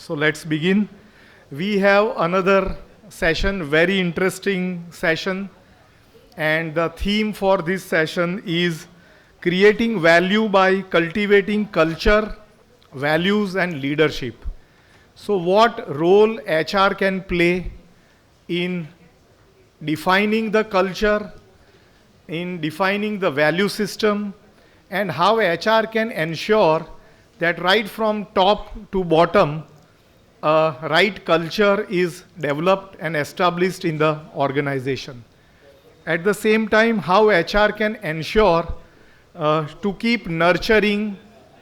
So let's begin. We have another session, very interesting session. And the theme for this session is creating value by cultivating culture, values and leadership. So what role HR can play in defining the culture, in defining the value system, and how HR can ensure that right from top to bottom, a right culture is developed and established in the organization. At the same time, how HR can ensure to keep nurturing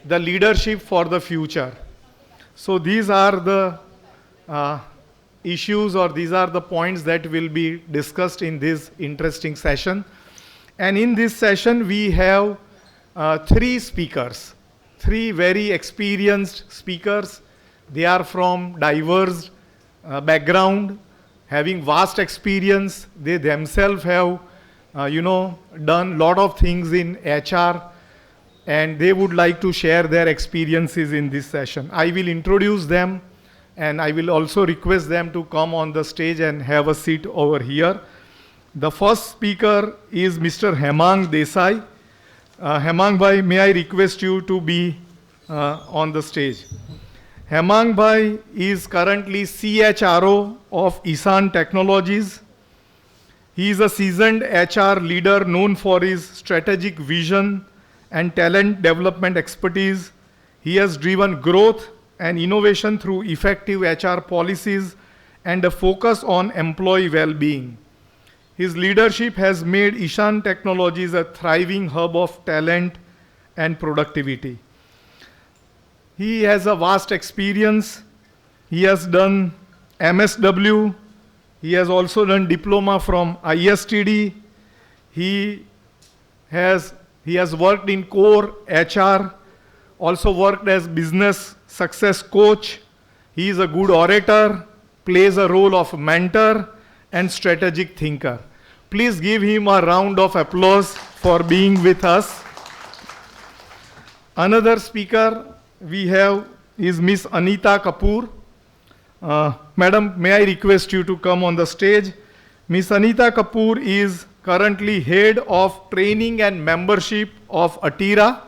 the leadership for the future. So these are the issues, or these are the points that will be discussed in this interesting session. And in this session, we have three speakers, three very experienced speakers. They are from diverse background, having vast experience. They themselves have, done a lot of things in HR, and they would like to share their experiences in this session. I will introduce them, and I will also request them to come on the stage and have a seat over here. The first speaker is Mr. Hemang Desai. Hemang bhai, may I request you to be on the stage. Hemang bhai is currently CHRO of Ishan Technologies. He is a seasoned HR leader known for his strategic vision and talent development expertise. He has driven growth and innovation through effective HR policies and a focus on employee well-being. His leadership has made Ishan Technologies a thriving hub of talent and productivity. He has a vast experience. He has done MSW. He has also done diploma from ISTD. He has worked in core HR, also worked as business success coach. He is a good orator, plays a role of mentor and strategic thinker. Please give him a round of applause for being with us. Another speaker we have is Miss Anita Kapoor. Madam, may I request you to come on the stage? Miss Anita Kapoor is currently head of training and membership of ATIRA.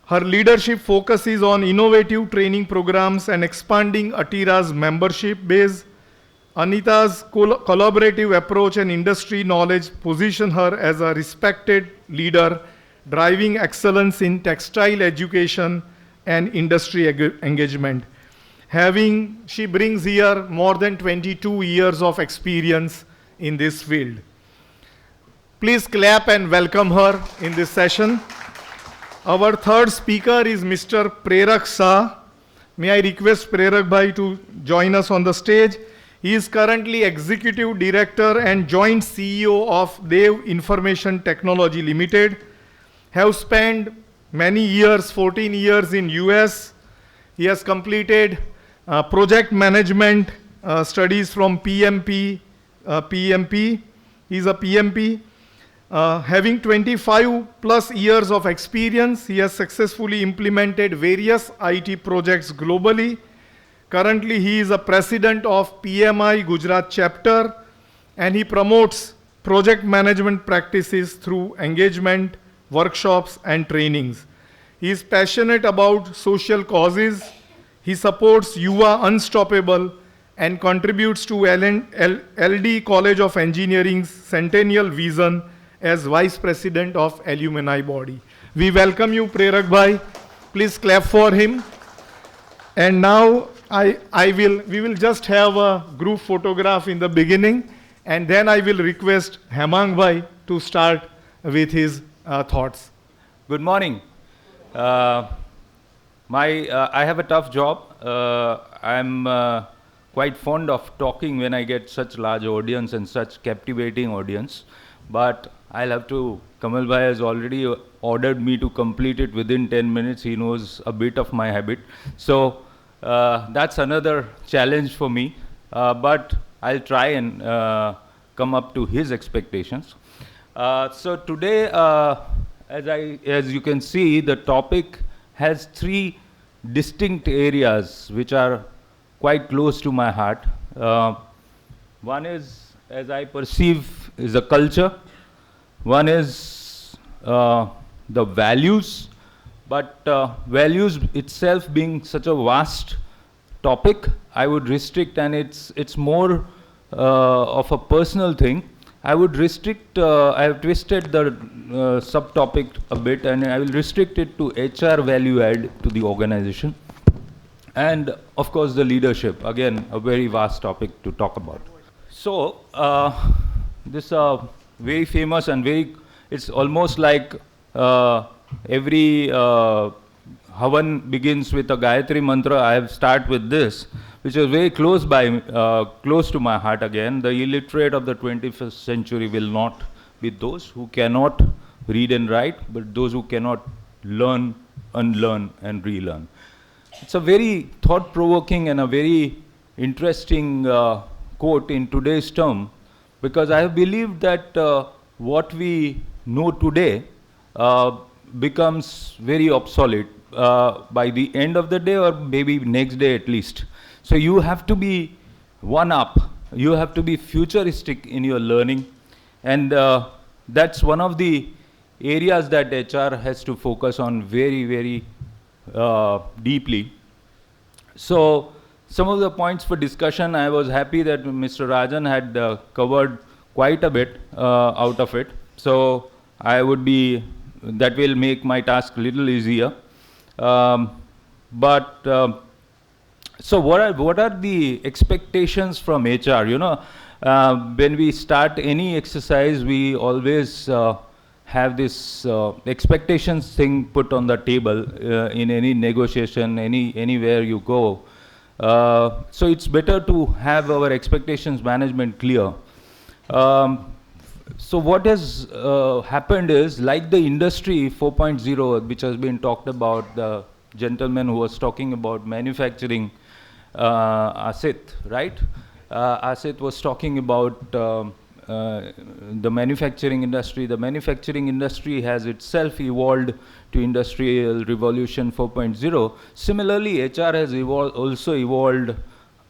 Her leadership focuses on innovative training programs and expanding ATIRA's membership base. Anita's collaborative approach and industry knowledge position her as a respected leader, driving excellence in textile education and industry engagement. She brings here more than 22 years of experience in this field. Please clap and welcome her in this session. Our third speaker is Mr. Prerak Shah. May I request Prerak bhai to join us on the stage. He is currently Executive Director and Joint CEO of Dev Information Technology Limited. Have spent many years, 14 years in US. He has completed project management studies from PMP. He is a PMP. Having 25 plus years of experience, he has successfully implemented various IT projects globally. Currently, he is a president of PMI Gujarat chapter, and he promotes project management practices through engagement, workshops, and trainings. He is passionate about social causes. He supports Yuva Unstoppable and contributes to LD College of Engineering's centennial vision as Vice President of Alumni Body. We welcome you, Prerak bhai. Please clap for him. And now we will just have a group photograph in the beginning, and then I will request Hemang bhai to start with his thoughts. Good morning. I have a tough job. I'm quite fond of talking when I get such large audience and such captivating audience. But I'll have to, Kamal bhai has already ordered me to complete it within 10 minutes. He knows a bit of my habit. So that's another challenge for me. But I'll try and come up to his expectations. So today, as you can see, the topic has three distinct areas which are quite close to my heart. One is, as I perceive, is the culture. One is the values, but values itself being such a vast topic, I would restrict, and it's more of a personal thing. I would restrict, I have twisted the subtopic a bit, and I will restrict it to HR value add to the organization. And of course the leadership, again, a very vast topic to talk about. So, this very famous and it's almost like every Havan begins with a Gayatri mantra. I have start with this, which is very close to my heart again. The illiterate of the 21st century will not be those who cannot read and write, but those who cannot learn, unlearn, and relearn. It's a very thought-provoking and a very interesting quote in today's term, because I have believed that what we know today becomes very obsolete by the end of the day, or maybe next day at least. So you have to be one up. You have to be futuristic in your learning, and that's one of the areas that HR has to focus on very, very deeply. So some of the points for discussion, I was happy that Mr. Rajan had covered quite a bit out of it. So that will make my task a little easier. So what are the expectations from HR? You know, when we start any exercise, we always have this expectations thing put on the table in any negotiation, anywhere you go. So it's better to have our expectations management clear. So what has happened is, like the industry 4.0, which has been talked about, the gentleman who was talking about manufacturing, Asit, right? Asit was talking about the manufacturing industry. The manufacturing industry has itself evolved to Industrial Revolution 4.0. Similarly, HR has also evolved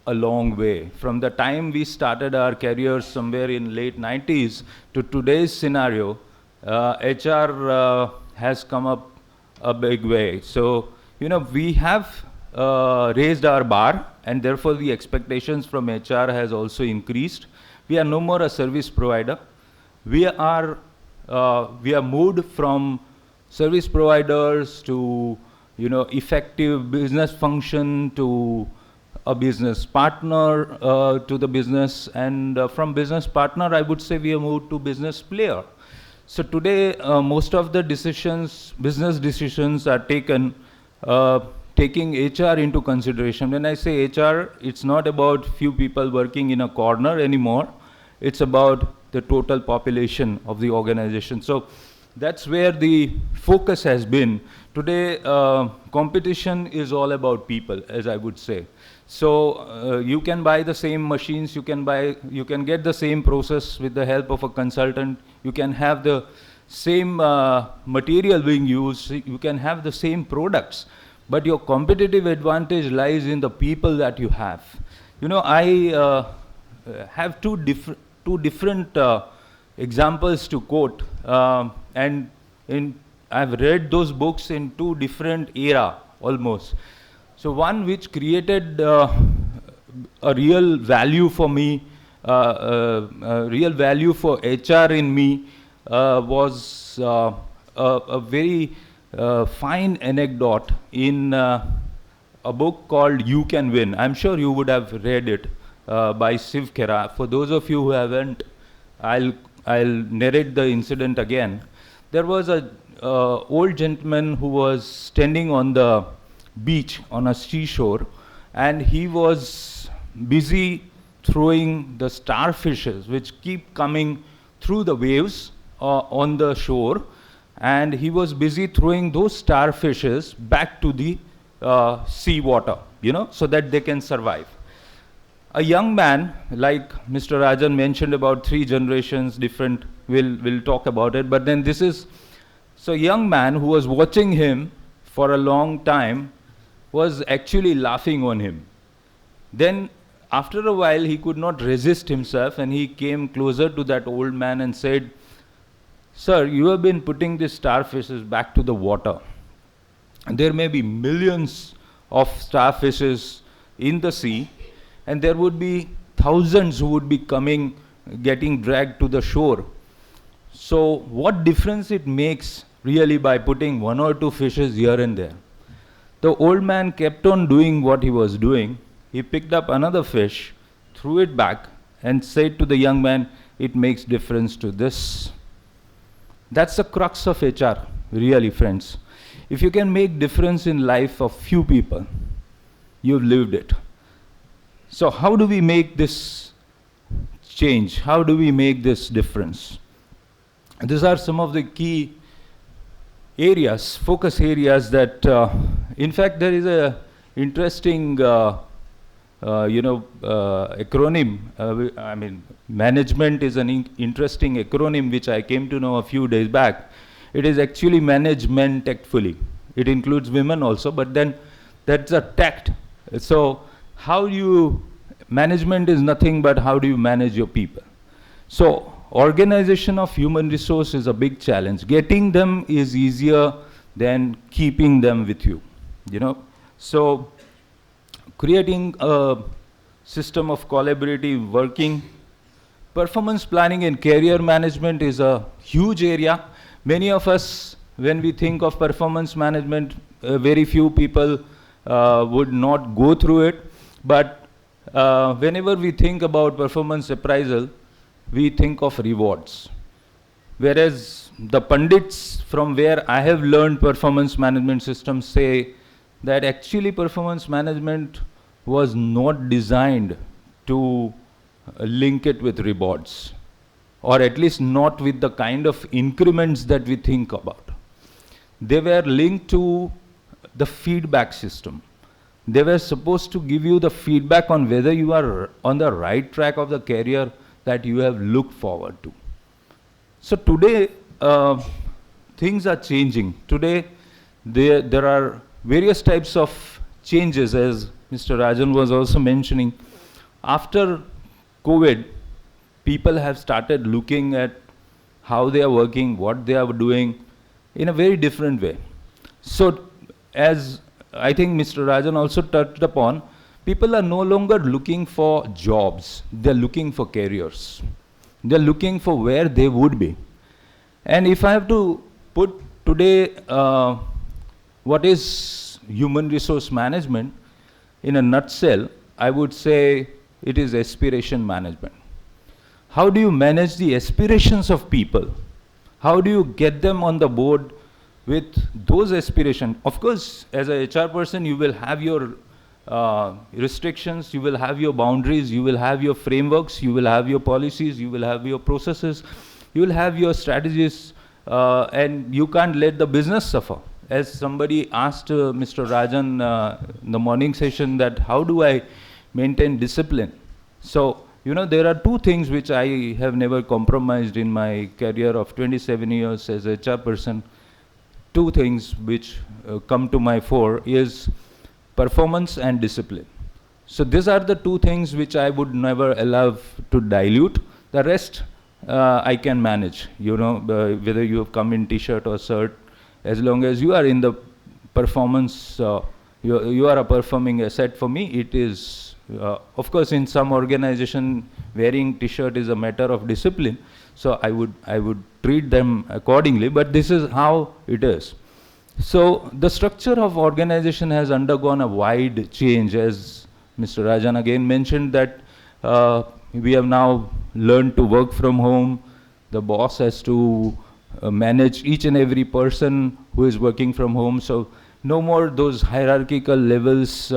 a long way. From the time we started our careers somewhere in late 90s to today's scenario, HR has come up a big way. So, you know, we have raised our bar, and therefore the expectations from HR has also increased. We are no more a service provider. We are moved from service providers to, you know, effective business function, to a business partner to the business, and from business partner, I would say we have moved to business player. So today, most of the decisions, business decisions, are taken taking HR into consideration. When I say HR, it's not about few people working in a corner anymore. It's about the total population of the organization. So that's where the focus has been. Today, competition is all about people, as I would say. So you can buy the same machines, you can get the same process with the help of a consultant, you can have the same material being used, you can have the same products, but your competitive advantage lies in the people that you have. You know, I have two different examples to quote, and I've read those books in two different era almost. So one which created a real value for me, real value for HR in me, was a very fine anecdote in a book called You Can Win. I'm sure you would have read it by Shiv Khera. For those of you who haven't, I'll narrate the incident again. There was a old gentleman who was standing on the beach on a seashore, and he was busy throwing the starfishes which keep coming through the waves on the shore, and he was busy throwing those starfishes back to the sea water, you know, so that they can survive. A young man, like Mr. Rajan mentioned about 3 generations different, we'll talk about it, but then this is, so a young man who was watching him for a long time was actually laughing on him. Then after a while he could not resist himself and he came closer to that old man and said, "Sir, you have been putting these starfishes back to the water. And there may be millions of starfishes in the sea, and there would be thousands who would be coming, getting dragged to the shore. So what difference it makes really by putting one or two fishes here and there?" The old man kept on doing what he was doing. He picked up another fish, threw it back, and said to the young man, "It makes difference to this." That's the crux of HR, really, friends. If you can make difference in life of few people, you've lived it. So how do we make this change? How do we make this difference? These are some of the key areas, focus areas that, in fact, there is a interesting, acronym. I mean, management is an interesting acronym which I came to know a few days back. It is actually manage men tactfully. It includes women also, but then that's a tact. So how you, management is nothing but how do you manage your people. So organization of human resource is a big challenge. Getting them is easier than keeping them with you, So creating a system of collaborative working. Performance planning and career management is a huge area. Many of us, when we think of performance management, very few people would not go through it. But whenever we think about performance appraisal, we think of rewards. Whereas the pundits from where I have learned performance management systems say that actually performance management was not designed to link it with rewards, or at least not with the kind of increments that we think about. They were linked to the feedback system. They were supposed to give you the feedback on whether you are on the right track of the career that you have looked forward to. So today, things are changing. Today, there are various types of changes, as Mr. Rajan was also mentioning. After COVID, people have started looking at how they are working, what they are doing in a very different way. So as I think Mr. Rajan also touched upon, people are no longer looking for jobs, they're looking for careers. They're looking for where they would be. And if I have to put today what is human resource management in a nutshell, I would say it is aspiration management. How do you manage the aspirations of people? How do you get them on the board with those aspirations? Of course, as a HR person, you will have your restrictions, you will have your boundaries, you will have your frameworks, you will have your policies, you will have your processes, you will have your strategies, and you can't let the business suffer. As somebody asked Mr. Rajan in the morning session that how do I maintain discipline? So, there are two things which I have never compromised in my career of 27 years as a HR person. Two things which come to my fore is performance and discipline. So these are the two things which I would never allow to dilute. The rest I can manage, whether you have come in t-shirt or shirt, as long as you are in the performance, you are a performing asset for me. It is, of course, in some organization, wearing t-shirt is a matter of discipline. So I would treat them accordingly, but this is how it is. So the structure of organization has undergone a wide change, as Mr. Rajan again mentioned that we have now learned to work from home. The boss has to manage each and every person who is working from home. So no more those hierarchical levels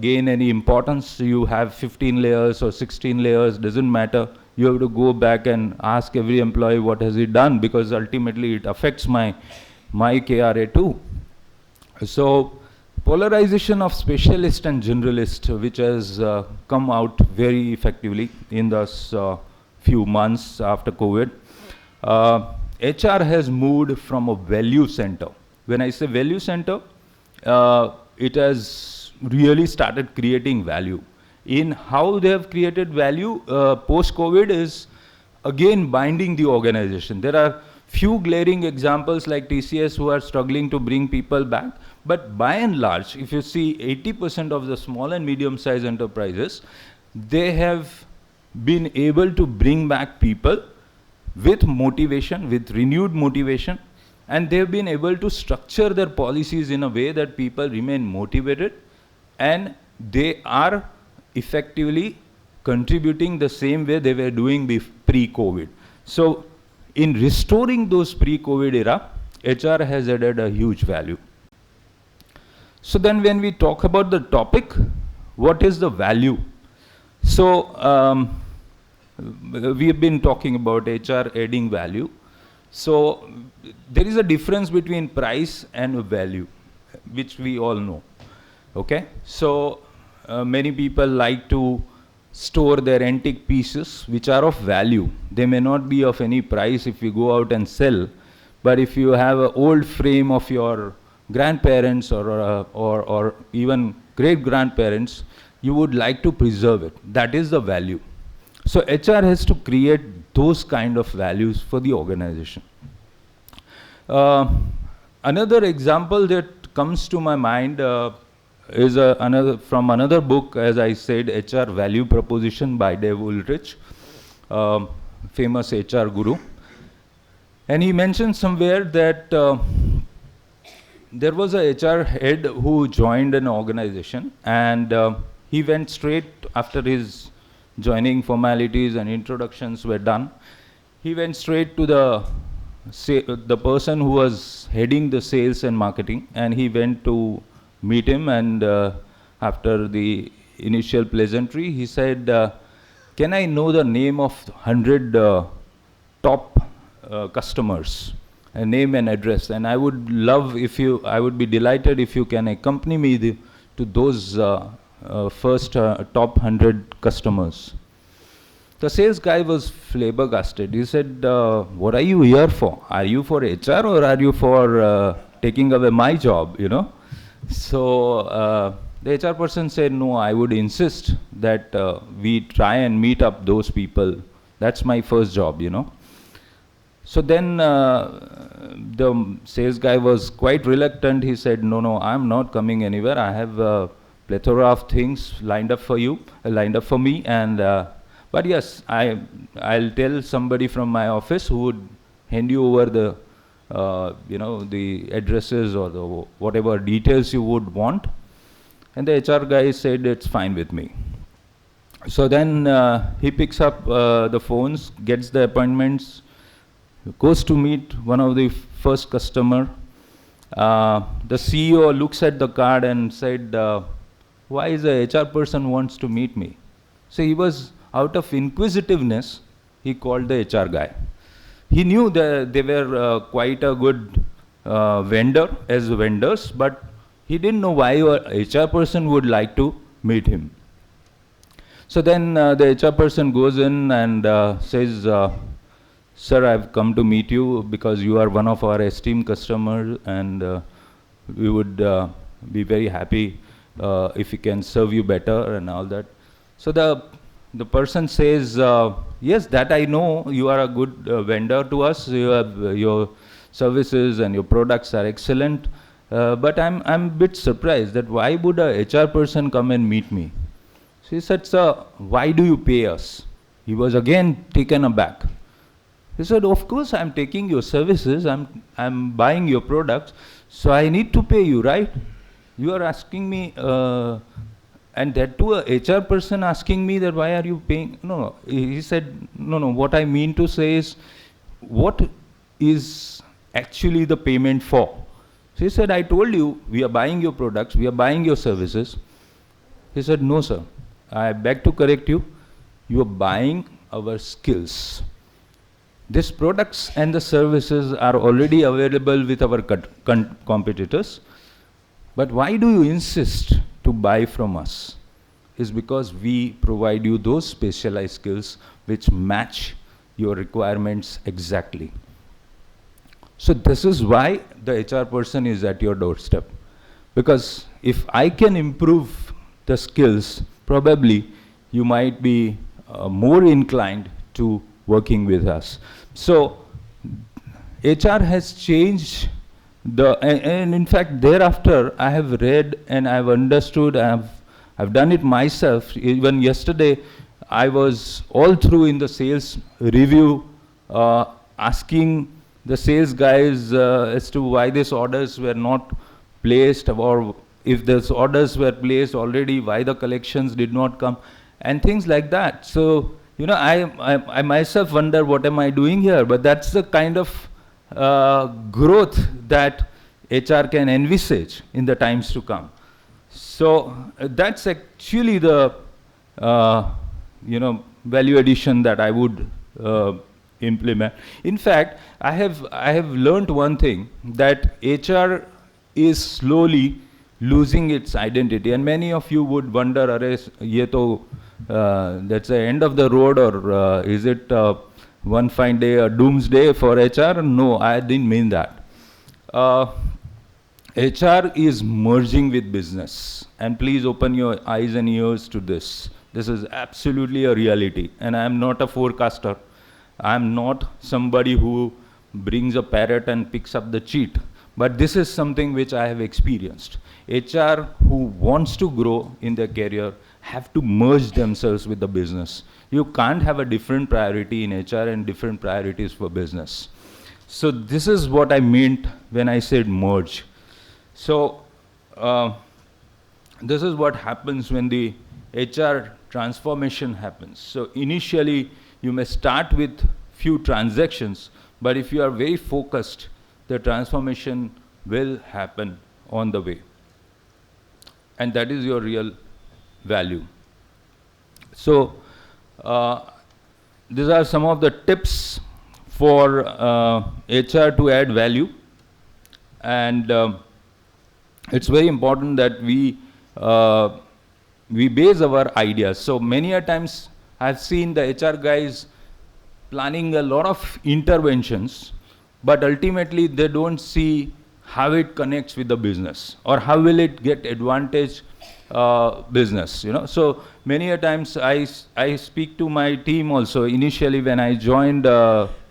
gain any importance. You have 15 layers or 16 layers, doesn't matter. You have to go back and ask every employee what has he done, because ultimately it affects my KRA too. So polarization of specialist and generalist, which has come out very effectively in those few months after COVID. HR has moved from a value center. When I say value center, it has really started creating value. In how they have created value post-COVID is again binding the organization. There are few glaring examples like TCS who are struggling to bring people back, but by and large, if you see 80% of the small and medium-sized enterprises, they have been able to bring back people with motivation, with renewed motivation, and they've been able to structure their policies in a way that people remain motivated and they are effectively contributing the same way they were doing pre-COVID. So in restoring those pre-COVID era, HR has added a huge value. So then when we talk about the topic, what is the value? So we have been talking about HR adding value. So there is a difference between price and value, which we all know. Okay, so many people like to store their antique pieces which are of value. They may not be of any price if you go out and sell, but if you have an old frame of your grandparents or even great-grandparents, you would like to preserve it. That is the value. So HR has to create those kind of values for the organization. Another example that comes to my mind is from another book, as I said, HR Value Proposition by Dave Ulrich, famous HR guru. And he mentioned somewhere that there was a HR head who joined an organization, and he went straight after his joining formalities and introductions were done. He went straight to the person who was heading the sales and marketing, and he went to meet him, and after the initial pleasantry, he said, can I know the name of 100 top customers, a name and address, and I would be delighted if you can accompany me to those first top 100 customers. The sales guy was flabbergasted. He said, what are you here for? Are you for HR or are you for taking away my job, you know? So the HR person said, no, I would insist that we try and meet up those people. That's my first job, you know. So then the sales guy was quite reluctant. He said, no, I'm not coming anywhere. I have a plethora of things lined up for me. And but yes, I'll tell somebody from my office who would hand you over the the addresses or the whatever details you would want. And the HR guy said, it's fine with me. So then he picks up the phones, gets the appointments, goes to meet one of the first customer. The CEO looks at the card and said, why is the HR person wants to meet me? So he was, out of inquisitiveness, he called the HR guy. He knew that they were quite a good vendor as vendors, but he didn't know why a HR person would like to meet him. So then the HR person goes in and says, sir, I've come to meet you because you are one of our esteemed customers, and we would be very happy if we can serve you better and all that. So the person says, yes, that I know, you are a good vendor to us, you have your services and your products are excellent, but I'm a bit surprised that why would a HR person come and meet me? So he said, sir, why do you pay us? He was again taken aback. He said, of course I'm taking your services, I'm buying your products, so I need to pay you, right? You are asking me, and that too a HR person asking me that why are you paying? No, he said, no, what I mean to say is, what is actually the payment for? So he said, I told you, we are buying your products, we are buying your services. He said, no sir, I beg to correct you, you are buying our skills. These products and the services are already available with our competitors, but why do you insist to buy from us? Is because we provide you those specialized skills which match your requirements exactly. So this is why the HR person is at your doorstep, because if I can improve the skills, probably you might be more inclined to working with us. So HR has changed and in fact thereafter I have read and I've understood, I've done it myself. Even yesterday I was all through in the sales review asking the sales guys as to why these orders were not placed, or if those orders were placed already, why the collections did not come, and things like that. So, you know, I myself wonder what am I doing here, but that's the kind of growth that HR can envisage in the times to come. So that's actually the value addition that I would implement. In fact, I have learned one thing, that HR is slowly losing its identity, and many of you would wonder, "Arey, ye to that's the end of the road, or is it one fine day, a doomsday for HR?" No, I didn't mean that. HR is merging with business, and please open your eyes and ears to this. This is absolutely a reality, and I am not a forecaster. I am not somebody who brings a parrot and picks up the cheat, but this is something which I have experienced. HR who wants to grow in their career have to merge themselves with the business. You can't have a different priority in HR and different priorities for business. So this is what I meant when I said merge. So this is what happens when the HR transformation happens. So initially you may start with few transactions, but if you are very focused, the transformation will happen on the way. And that is your real value. So these are some of the tips for HR to add value. And it's very important that we base our ideas. So many a times I've seen the HR guys planning a lot of interventions, but ultimately they don't see how it connects with the business, or how will it get advantage business, you know. So many a times I speak to my team also. Initially when I joined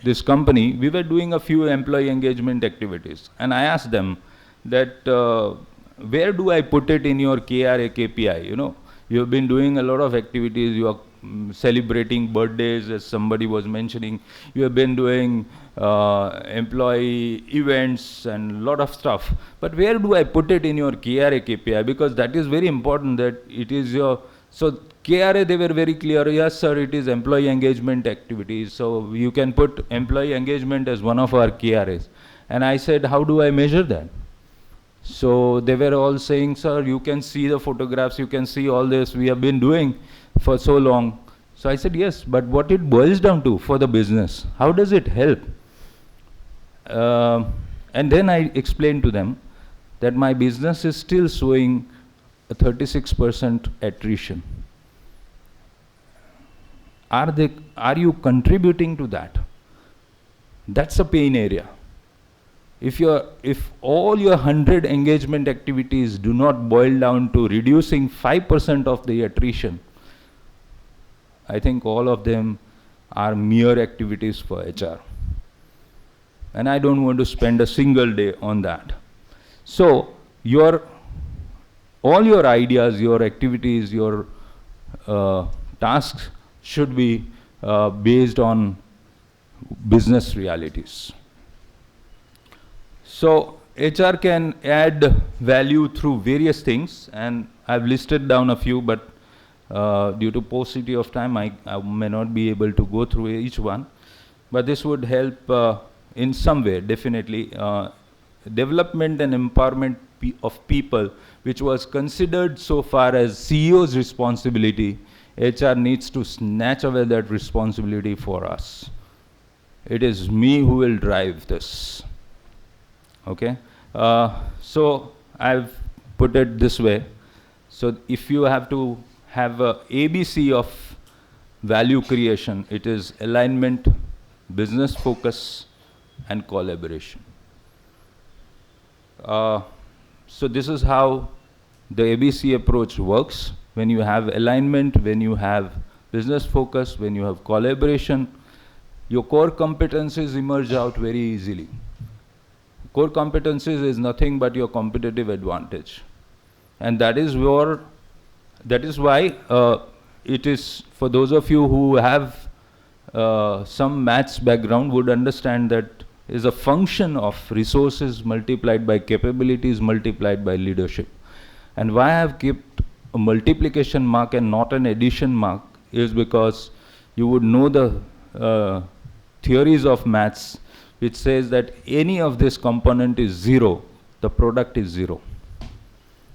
this company, we were doing a few employee engagement activities, and I asked them that where do I put it in your KRA KPI? You know, you've been doing a lot of activities. You are celebrating birthdays, as somebody was mentioning. You have been doing employee events and a lot of stuff. But where do I put it in your KRA KPI? Because that is very important, that it is your... So KRA, they were very clear, yes sir, it is employee engagement activities. So you can put employee engagement as one of our KRAs. And I said, how do I measure that? So they were all saying, sir, you can see the photographs, you can see all this, we have been doing for so long. So I said, yes, but what it boils down to for the business, how does it help? And then I explained to them that my business is still showing a 36% attrition. Are you contributing to that? That's a pain area. If all your 100 engagement activities do not boil down to reducing 5% of the attrition, I think all of them are mere activities for HR. And I don't want to spend a single day on that. So all your ideas, your activities, your tasks should be based on business realities. So HR can add value through various things, and I've listed down a few, but due to paucity of time, I may not be able to go through each one. But this would help in some way, definitely. Development and empowerment of people, which was considered so far as CEO's responsibility, HR needs to snatch away that responsibility for us. It is me who will drive this. Okay? So I've put it this way. So if you have to have a ABC of value creation, it is alignment, business focus, and collaboration. So this is how the ABC approach works, when you have alignment, when you have business focus, when you have collaboration, your core competencies emerge out very easily. Core competencies is nothing but your competitive advantage. And that is why it is, for those of you who have some maths background would understand that is a function of resources multiplied by capabilities multiplied by leadership. And why I have kept a multiplication mark and not an addition mark is because you would know the theories of maths which says that any of this component is 0, the product is 0.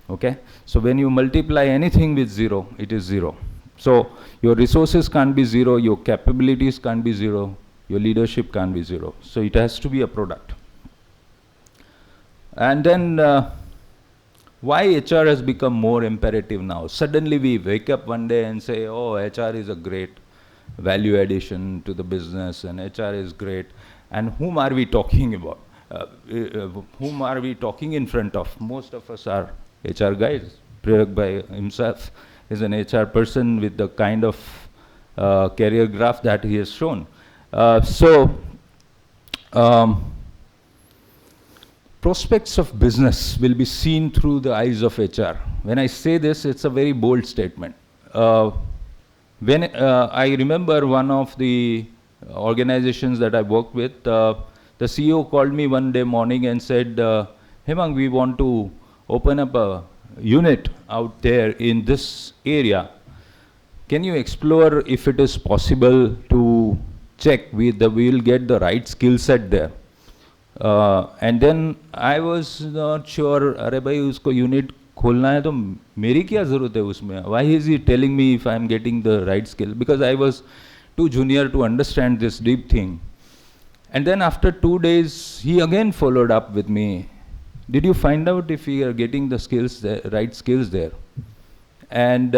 Okay? So when you multiply anything with 0, it is 0. So your resources can't be 0, your capabilities can't be 0, your leadership can't be 0. So it has to be a product. And then why HR has become more imperative now? Suddenly we wake up one day and say, oh, HR is a great value addition to the business and HR is great. And whom are we talking about? Whom are we talking in front of? Most of us are HR guys. Prayag by himself is an HR person with the kind of career graph that he has shown. Prospects of business will be seen through the eyes of HR. When I say this, it's a very bold statement. When I remember one of the organizations that I worked with, the CEO called me one day morning and said, Hemang, we want to open up a unit out there in this area. Can you explore if it is possible to check we'll get the right skill set there? And then I was not sure, अरे भाई उसको unit खोलना है तो मेरी क्या ज़रूरत है उसमें? Why is he telling me if I am getting the right skill? Because I was too junior to understand this deep thing. And then after 2 days, he again followed up with me. Did you find out if we are getting the skills, the right skills there? And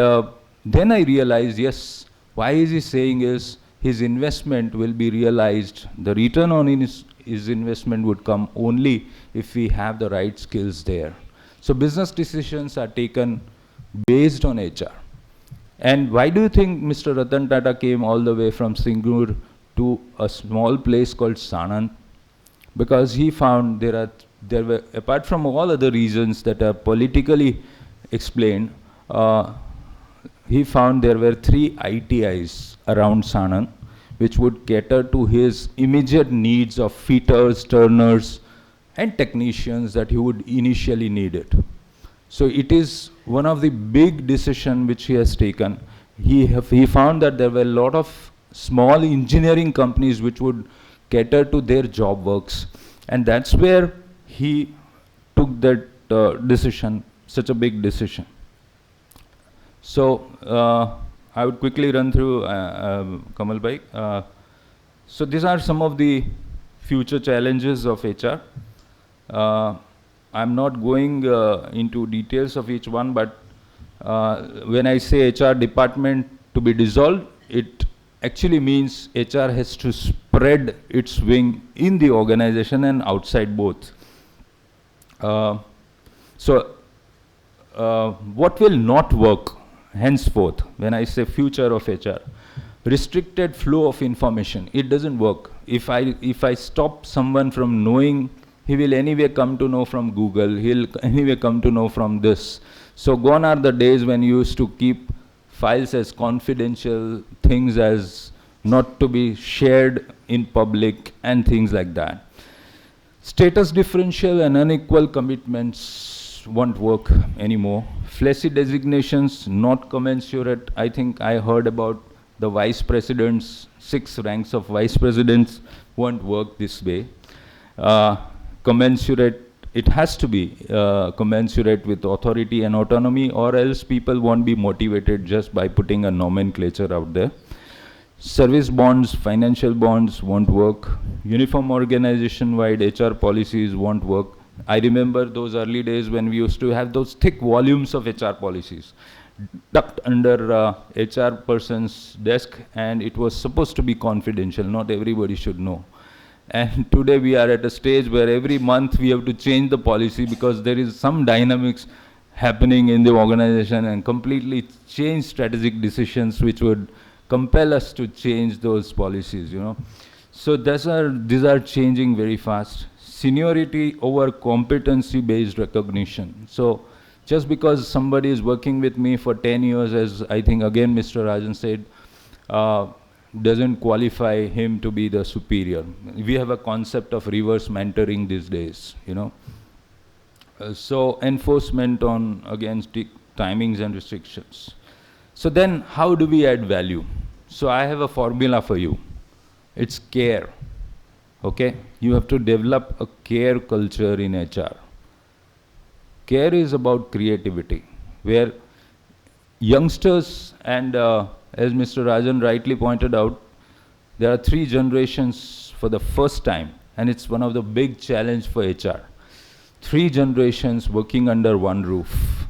then I realized, yes, why is he saying is his investment will be realized, the return on his investment would come only if we have the right skills there. So business decisions are taken based on HR. And why do you think Mr. Ratan Tata came all the way from Singur to a small place called Sanand? Because he found there were, apart from all other reasons that are politically explained, he found there were 3 ITIs around Sanand which would cater to his immediate needs of fitters, turners, and technicians that he would initially need it. So it is one of the big decisions which he has taken. He found that there were a lot of small engineering companies which would cater to their job works. And that's where he took that decision, such a big decision. So I would quickly run through Kamal Bhai. So these are some of the future challenges of HR. I'm not going into details of each one, but when I say HR department to be dissolved, it actually means HR has to spread its wing in the organization and outside both. What will not work henceforth, when I say future of HR? Restricted flow of information. It doesn't work. If I stop someone from knowing, he will anyway come to know from Google, he'll anyway come to know from this. So gone are the days when you used to keep files as confidential, things as not to be shared in public, and things like that. Status differential and unequal commitments won't work anymore. Fleshy designations not commensurate. I think I heard about the vice presidents, 6 ranks of vice presidents won't work this way. Commensurate, it has to be commensurate with authority and autonomy, or else people won't be motivated just by putting a nomenclature out there. Service bonds, financial bonds won't work. Uniform organization-wide HR policies won't work. I remember those early days when we used to have those thick volumes of HR policies tucked under HR person's desk, and it was supposed to be confidential. Not everybody should know. And today we are at a stage where every month we have to change the policy because there is some dynamics happening in the organization and completely change strategic decisions which would compel us to change those policies, you know. So these are changing very fast. Seniority over competency-based recognition. So just because somebody is working with me for 10 years, as I think again Mr. Rajan said, doesn't qualify him to be the superior. We have a concept of reverse mentoring these days, you know. So enforcement on against timings and restrictions. So then how do we add value? So I have a formula for you. It's care. Okay? You have to develop a care culture in HR. Care is about creativity, where youngsters and as Mr. Rajan rightly pointed out, there are 3 generations for the first time, and it's one of the big challenge for HR. 3 generations working under one roof.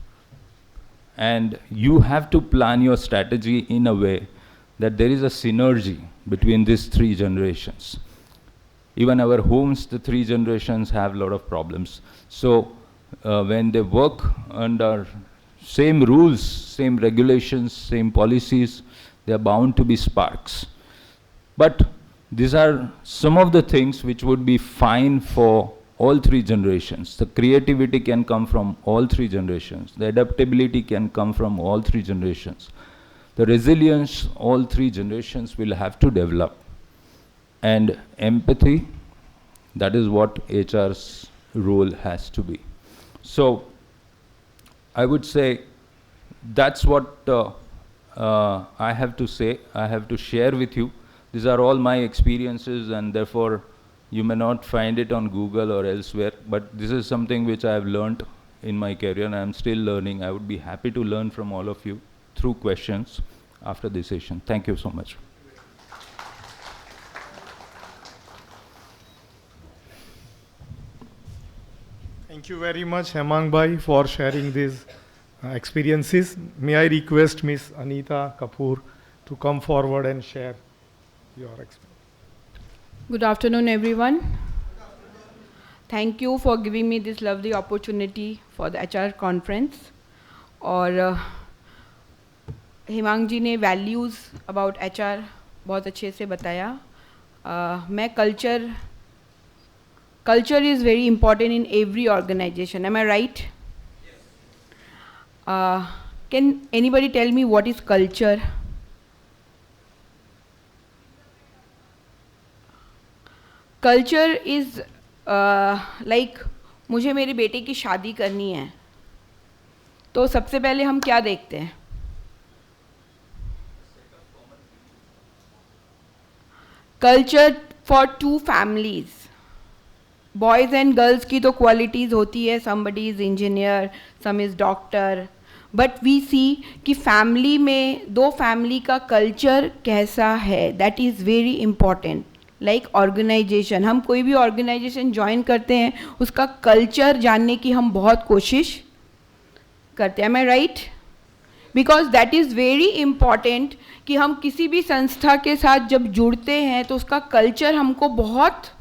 And you have to plan your strategy in a way that there is a synergy between these 3 generations. Even our homes, the 3 generations have a lot of problems. So when they work under same rules, same regulations, same policies, they are bound to be sparks. But these are some of the things which would be fine for all 3 generations. The creativity can come from all 3 generations. The adaptability can come from all 3 generations. The resilience all 3 generations will have to develop. And empathy, that is what HR's role has to be. So I would say that's what I have to say, I have to share with you. These are all my experiences, and therefore you may not find it on Google or elsewhere, but this is something which I have learned in my career, and I am still learning. I would be happy to learn from all of you through questions after this session. Thank you so much. Thank you very much, Hemang Bhai, for sharing these experiences. May I request Miss Anita Kapoor to come forward and share your experience. Good afternoon, everyone. Thank you for giving me this lovely opportunity for the HR conference. और हेमांग जी ने values about HR बहुत अच्छे से बताया. मैं culture is very important in every organization. Am I right? Yes. Can anybody tell me what is culture? Culture is like मुझे मेरे बेटे की शादी करनी है, तो सबसे पहले हम क्या देखते हैं? Culture for 2 families. Boys and girls की तो qualities होती है, somebody is engineer, some is doctor, but we see कि family में 2 family का culture कैसा है, that is very important. Like organization, हम कोई भी organization join करते हैं, उसका culture जानने की हम बहुत कोशिश करते हैं. Am I right? Because that is very important कि हम किसी भी संस्था के साथ जब जुड़ते हैं तो उसका culture हमको बहुत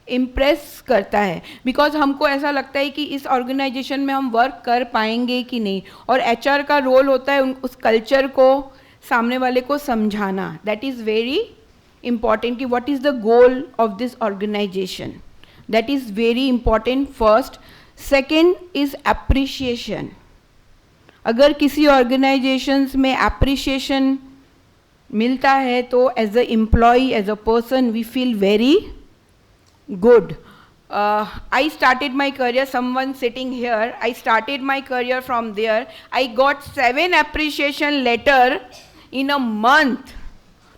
इम्प्रेस करता है. बिकॉज हमको ऐसा लगता है कि इस ऑर्गेनाइजेशन में हम वर्क कर पाएंगे कि नहीं, और HR का रोल होता है उस कल्चर को सामने वाले को समझाना. दैट इज़ वेरी इम्पॉर्टेंट कि what is the goal of this organization. That is very important first. Second is appreciation. अगर किसी ऑर्गेनाइजेशंस में एप्रिशिएशन मिलता है तो as a employee, as a person, we feel very good. I started my career, someone sitting here, I started my career from there. I got 7 appreciation letter in a month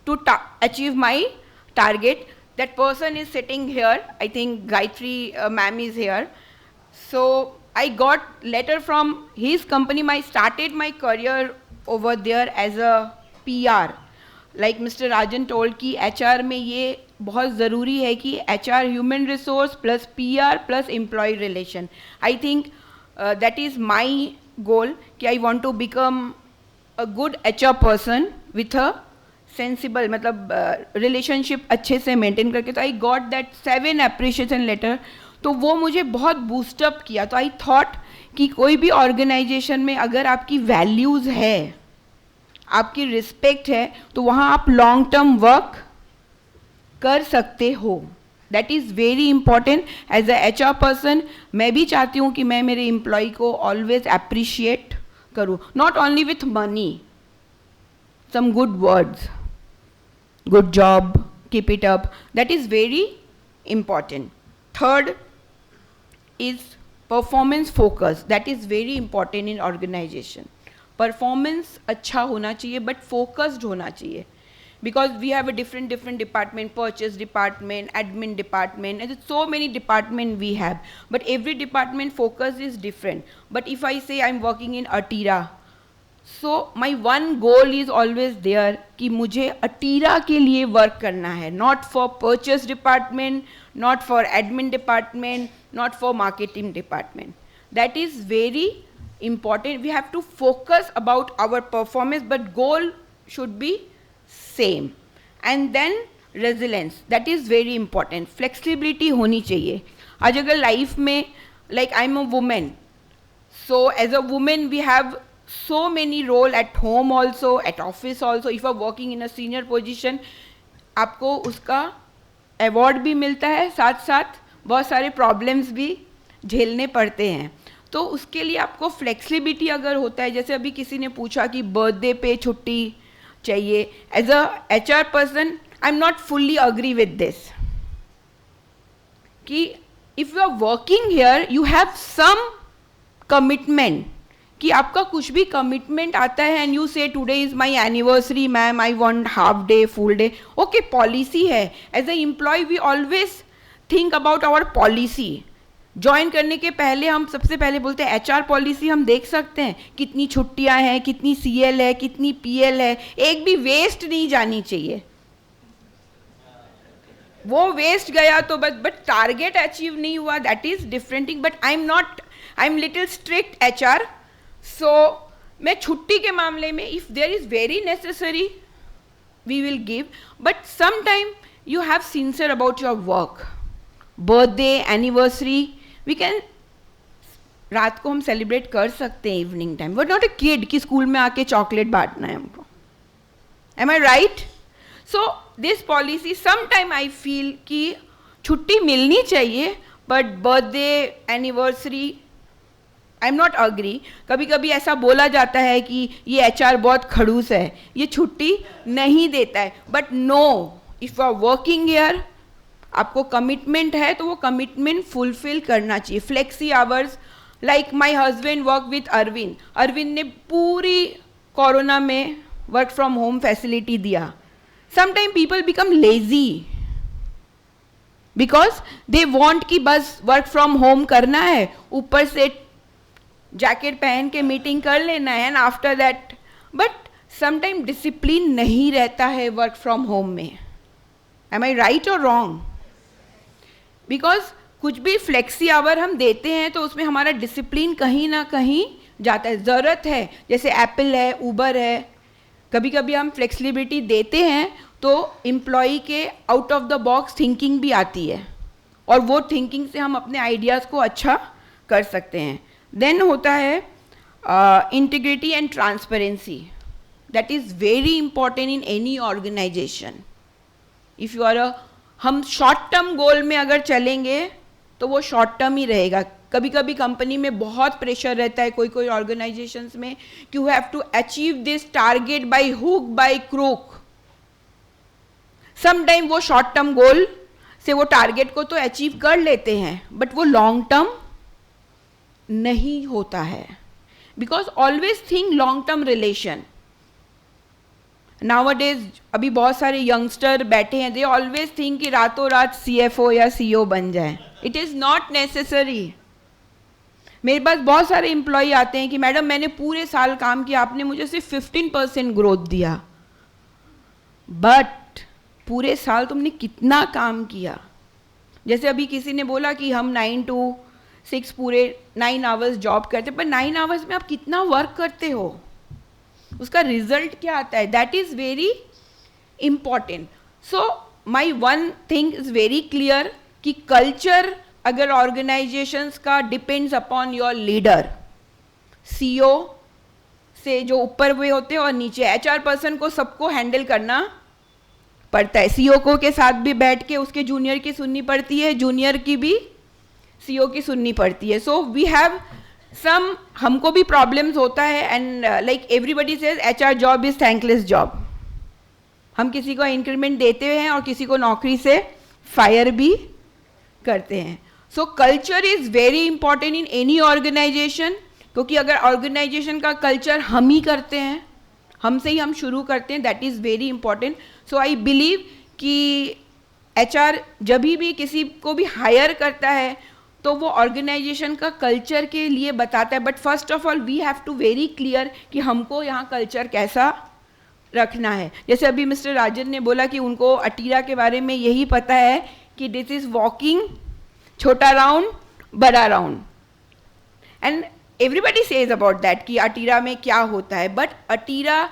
to achieve my target. That person is sitting here, I think Gayatri ma'am is here. So I got letter from his company. I started my career over there as a PR. Like Mr. Rajan told कि HR में ये बहुत ज़रूरी है कि HR human resource plus PR plus employee relation. I think that is my goal कि I want to become a good HR person with a sensible मतलब relationship अच्छे से maintain करके. तो I got that 7 appreciation letter. तो वो मुझे बहुत boost up किया. तो I thought कि कोई भी ऑर्गेनाइजेशन में अगर आपकी वैल्यूज़ है, आपकी रिस्पेक्ट है, तो वहाँ आप लॉन्ग टर्म वर्क कर सकते हो. That is very important. As a HR person मैं भी चाहती हूँ कि मैं मेरे एम्प्लॉय को ऑलवेज अप्रिशिएट करूँ, not only with money, some good words, good job, keep it up. That is very important. Third is performance focus. That is very important in organization. Performance अच्छा होना चाहिए but focused होना चाहिए, because we have a different department, purchase department, admin department, and so many department we have, but every department focus is different. But if I say I'm working in Atira, so my one goal is always there कि मुझे अटीरा के लिए work करना है, not for purchase department, not for admin department, not for marketing department. That is very important. We have to focus about our performance, but goal should be same. And then resilience, that is very important. Flexibility होनी चाहिए. आज अगर life में, like I'm a woman, so as a woman we have so many role at home also, at office also. If you are working in a senior position, आपको उसका award भी मिलता है, साथ साथ बहुत सारे प्रॉब्लम्स भी झेलने पड़ते हैं. तो उसके लिए आपको फ्लेक्सिबिलिटी अगर होता है, जैसे अभी किसी ने पूछा कि बर्थडे पे छुट्टी चाहिए, as a HR person I am not fully agree with this, कि if you are working here you have some commitment, कि आपका कुछ भी कमिटमेंट आता है and you say today is my anniversary ma'am, I want half day, full day, okay policy है. As a employ we always think about our policy. Join करने के पहले हम सबसे पहले बोलते हैं HR पॉलिसी हम देख सकते हैं, कितनी छुट्टियां हैं, कितनी CL है, कितनी PL है, एक भी वेस्ट नहीं जानी चाहिए. वो वेस्ट गया तो बट टारगेट अचीव नहीं हुआ, that is different thing. But I am little strict HR. So मैं छुट्टी के मामले में if there is very necessary we will give, but some time you have sincere about your work. Birthday, anniversary, we can, रात को हम celebrate कर सकते हैं evening time, but not a kid कि स्कूल में आके चॉकलेट बांटना है हमको. Am I right? So this policy some time I feel कि छुट्टी मिलनी चाहिए, but birthday, anniversary I am not agree. कभी कभी ऐसा बोला जाता है कि ये HR बहुत खड़ूस है, ये छुट्टी नहीं देता है, but no, if you are working here, आपको कमिटमेंट है तो वो कमिटमेंट फुलफिल करना चाहिए. Flexi hours, like my husband work with Arvind. Arvind ने पूरी कोरोना में वर्क फ्रॉम होम फैसिलिटी दिया. Sometime people become lazy because they want कि बस वर्क फ्रॉम होम करना है, ऊपर से जैकेट पहन के मीटिंग कर लेना है, and after that, but sometime discipline नहीं रहता है वर्क फ्रॉम होम में. एम आई राइट और रॉन्ग? बिकॉज कुछ भी फ्लेक्सी आवर हम देते हैं तो उसमें हमारा डिसिप्लिन कहीं ना कहीं जाता है. ज़रूरत है, जैसे एप्पल है, ऊबर है, कभी कभी हम फ्लेक्सिबिलिटी देते हैं तो एम्प्लॉई के out of the box thinking भी आती है, और वो थिंकिंग से हम अपने आइडियाज़ को अच्छा कर सकते हैं. देन होता है integrity and transparency. That is very important in any organisation. If you are हम शॉर्ट टर्म गोल में अगर चलेंगे तो वो शॉर्ट टर्म ही रहेगा. कभी कभी कंपनी में बहुत प्रेशर रहता है, कोई ऑर्गेनाइजेशंस में, कि you have to achieve this target by hook by crook. Some time वो शॉर्ट टर्म गोल से वो टारगेट को तो अचीव कर लेते हैं, बट वो लॉन्ग टर्म नहीं होता है. Because always think long term relation. Nowadays अभी बहुत सारे यंगस्टर बैठे हैं, दे ऑलवेज थिंक कि रातों रात CFO या CEO बन जाए. It is not necessary. मेरे पास बहुत सारे एम्प्लॉय आते हैं कि मैडम मैंने पूरे साल काम किया, आपने मुझे सिर्फ 15% ग्रोथ दिया. बट पूरे साल तुमने कितना काम किया? जैसे अभी किसी ने बोला कि हम 9 to 6 पूरे 9 आवर्स जॉब करते, पर 9 आवर्स में आप कितना वर्क करते हो, उसका रिजल्ट क्या आता है, that is very important. So my one thing is very clear कि कल्चर अगर ऑर्गेनाइजेशंस का depends upon your leader. CEO से जो ऊपर हुए होते हैं और नीचे HR पर्सन को सबको हैंडल करना पड़ता है. CEO को के साथ भी बैठ के उसके जूनियर की सुननी पड़ती है, जूनियर की भी CEO की सुननी पड़ती है. सो वी हैव सम, हमको भी प्रॉब्लम्स होता है. And like everybody says HR job is thankless job. हम किसी को इंक्रीमेंट देते हैं और किसी को नौकरी से फायर भी करते हैं. So culture is very important in any organisation, क्योंकि अगर ऑर्गेनाइजेशन का कल्चर हम ही करते हैं, हमसे ही हम शुरू करते हैं, that is very important. So I believe कि HR जब भी किसी को भी हायर करता है तो वो ऑर्गेनाइजेशन का कल्चर के लिए बताता है. But first of all we have to very clear कि हमको यहाँ कल्चर कैसा रखना है. जैसे अभी मिस्टर राजन ने बोला कि उनको अटीरा के बारे में यही पता है कि दिस इज़ वॉकिंग, छोटा राउंड बड़ा round, and everybody says about that कि अटीरा में क्या होता है. बट अटीरा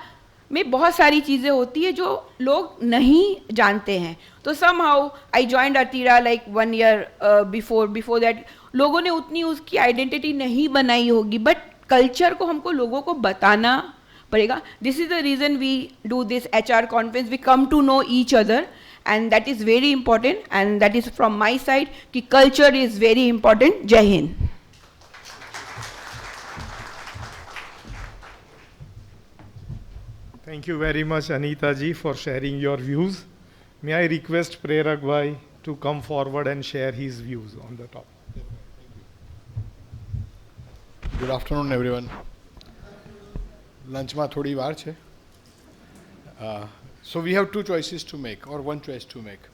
में बहुत सारी चीज़ें होती है जो लोग नहीं जानते हैं. तो somehow I joined Atira like 1 year before that. लोगों ने उतनी उसकी आइडेंटिटी नहीं बनाई होगी, बट कल्चर को हमको लोगों को बताना पड़ेगा. This is the reason we do this HR conference. We come to know each other and that is very important, and that is from my side कि culture is very important. जय Hind. Thank you very much, Anita ji, for sharing your views. May I request Prerak Bhai to come forward and share his views on the topic. Good afternoon, everyone. Lunch માં થોડી વાર છે. So we have two choices to make, or one choice to make.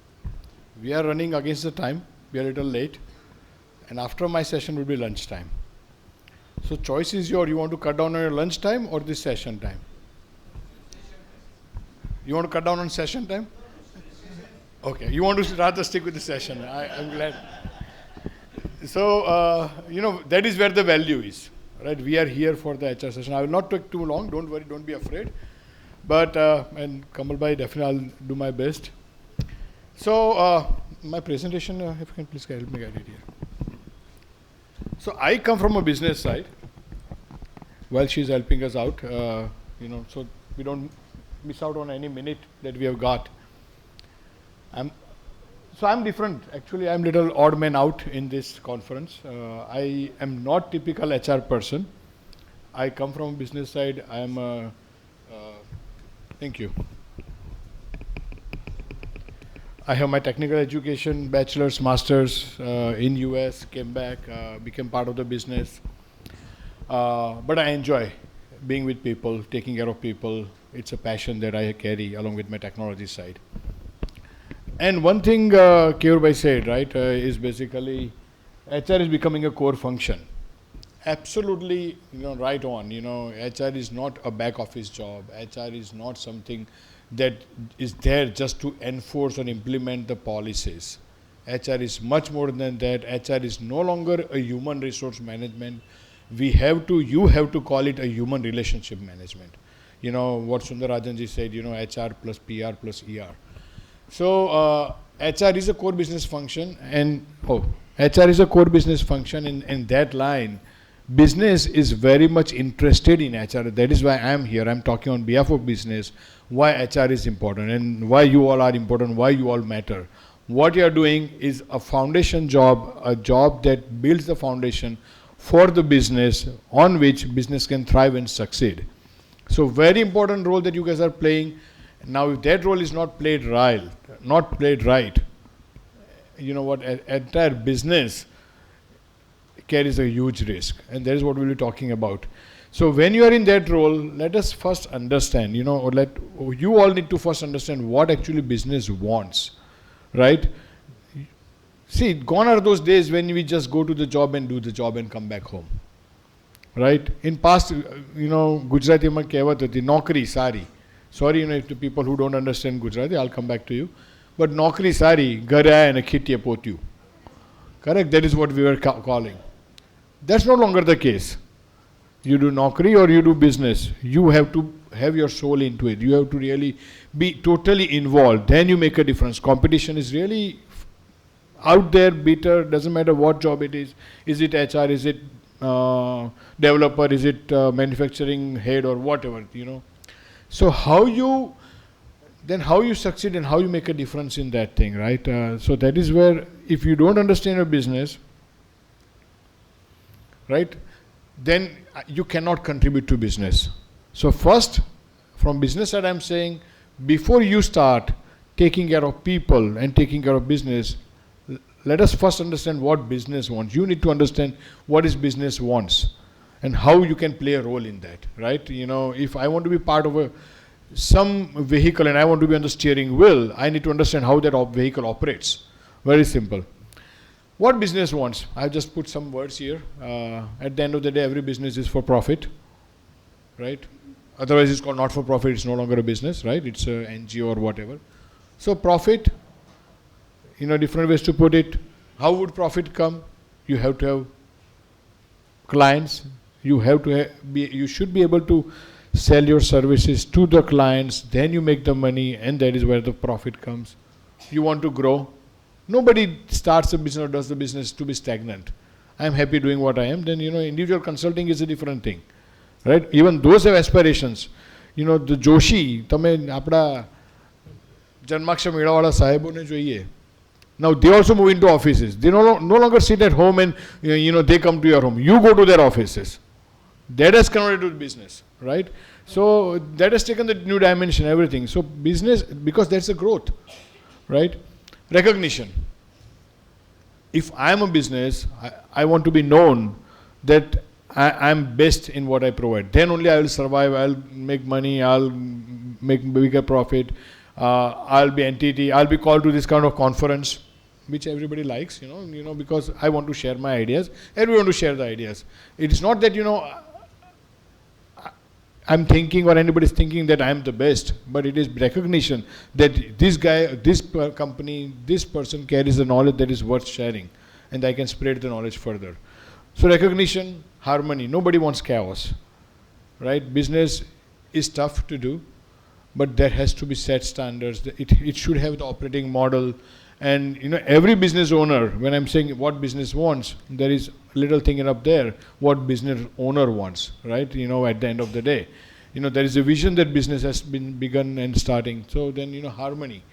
We are running against the time. We are a little late, and after my session will be lunch time. So choice is yours. You want to cut down on your lunch time or this session time? You want to cut down on session time? Okay. You want to rather stick with the session. I'm glad. So that is where the value is, right? We are here for the HR session. I will not take too long. Don't worry. Don't be afraid. But, and Kamal bhai, definitely I'll do my best. So, my presentation, if you can please help me guide it here. So, I come from a business side, while she's helping us out, so we don't miss out on any minute that we have got. I'm different. Actually, I'm little odd man out in this conference. I am not typical HR person. I come from a business side. I am a thank you. I have my technical education, bachelor's, master's in US, came back, became part of the business. But I enjoy being with people, taking care of people. It's a passion that I carry along with my technology side. And one thing Keyur bhai said, right, is basically HR is becoming a core function. Absolutely, right on. HR is not a back office job. HR is not something that is there just to enforce or implement the policies. HR is much more than that. HR is no longer a human resource management. You have to call it a human relationship management. What Sundarajanji said, HR plus PR plus ER. So HR is a core business function, and HR is a core business function. In that line, business is very much interested in HR. That is why I am here. I'm talking on behalf of business, why HR is important and why you all are important, why you all matter. What you are doing is a foundation job, a job that builds the foundation for the business on which business can thrive and succeed. So very important role that you guys are playing. Now if that role is not played right, entire business carries a huge risk, and that is what we'll be talking about. So when you are in that role, let us first understand, you all need to first understand what actually business wants, right? See, gone are those days when we just go to the job and do the job and come back home, right? In past, Gujarati માં કહેવત હતી, નોકરી સારી. Sorry, if the people who don't understand Gujarati, I'll come back to you. But નોકરી સારી, ઘરે આયા અને ખીટીએ પોત્યું. Correct? That is what we were calling. That's no longer the case. You do nokri or you do business, you have to have your soul into it. You have to really be totally involved. Then you make a difference. Competition is really out there, bitter, doesn't matter what job it is. Is it HR, is it developer? Is it manufacturing head or whatever, So how you succeed and how you make a difference in that thing, right? So that is where, if you don't understand your business, right, then you cannot contribute to business. So first, from business side, I'm saying, before you start taking care of people and taking care of business, let us first understand what business wants. You need to understand what is business wants and how you can play a role in that, right? If I want to be part of some vehicle and I want to be on the steering wheel, I need to understand how that vehicle operates. Very simple. What business wants? I just put some words here. At the end of the day, every business is for profit, right? Otherwise, it's called not for profit. It's no longer a business, right? It's a NGO or whatever. So profit, different ways to put it. How would profit come? You have to have clients. You should be able to sell your services to the clients. Then you make the money, and that is where the profit comes. You want to grow. Nobody starts a business or does the business to be stagnant. I'm happy doing what I am. Then, individual consulting is a different thing, right? Even those have aspirations. The Joshi, તમે આપણા જન્માક્ષર મેળાવાળા સાહેબોને જોઈએ. Now they also move into offices. They no longer sit at home and they come to your home. You go to their offices. That has converted to business, right? So that has taken the new dimension, everything. So business, because that's a growth, right? Recognition. If I'm a business, I want to be known that I'm best in what I provide. Then only I will survive. I'll make money. I'll make bigger profit. I'll be entity. I'll be called to this kind of conference, which everybody likes, because I want to share my ideas, and we want to share the ideas. It is not that, I'm thinking or anybody's thinking that I'm the best, but it is recognition that this guy, this company, this person carries the knowledge that is worth sharing, and I can spread the knowledge further. So recognition, harmony. Nobody wants chaos, right? Business is tough to do, but there has to be set standards. It should have the operating model. And every business owner, when I'm saying what business wants, there is a little thing up there, what business owner wants, right? At the end of the day, there is a vision that business has been begun and starting. So then, harmony.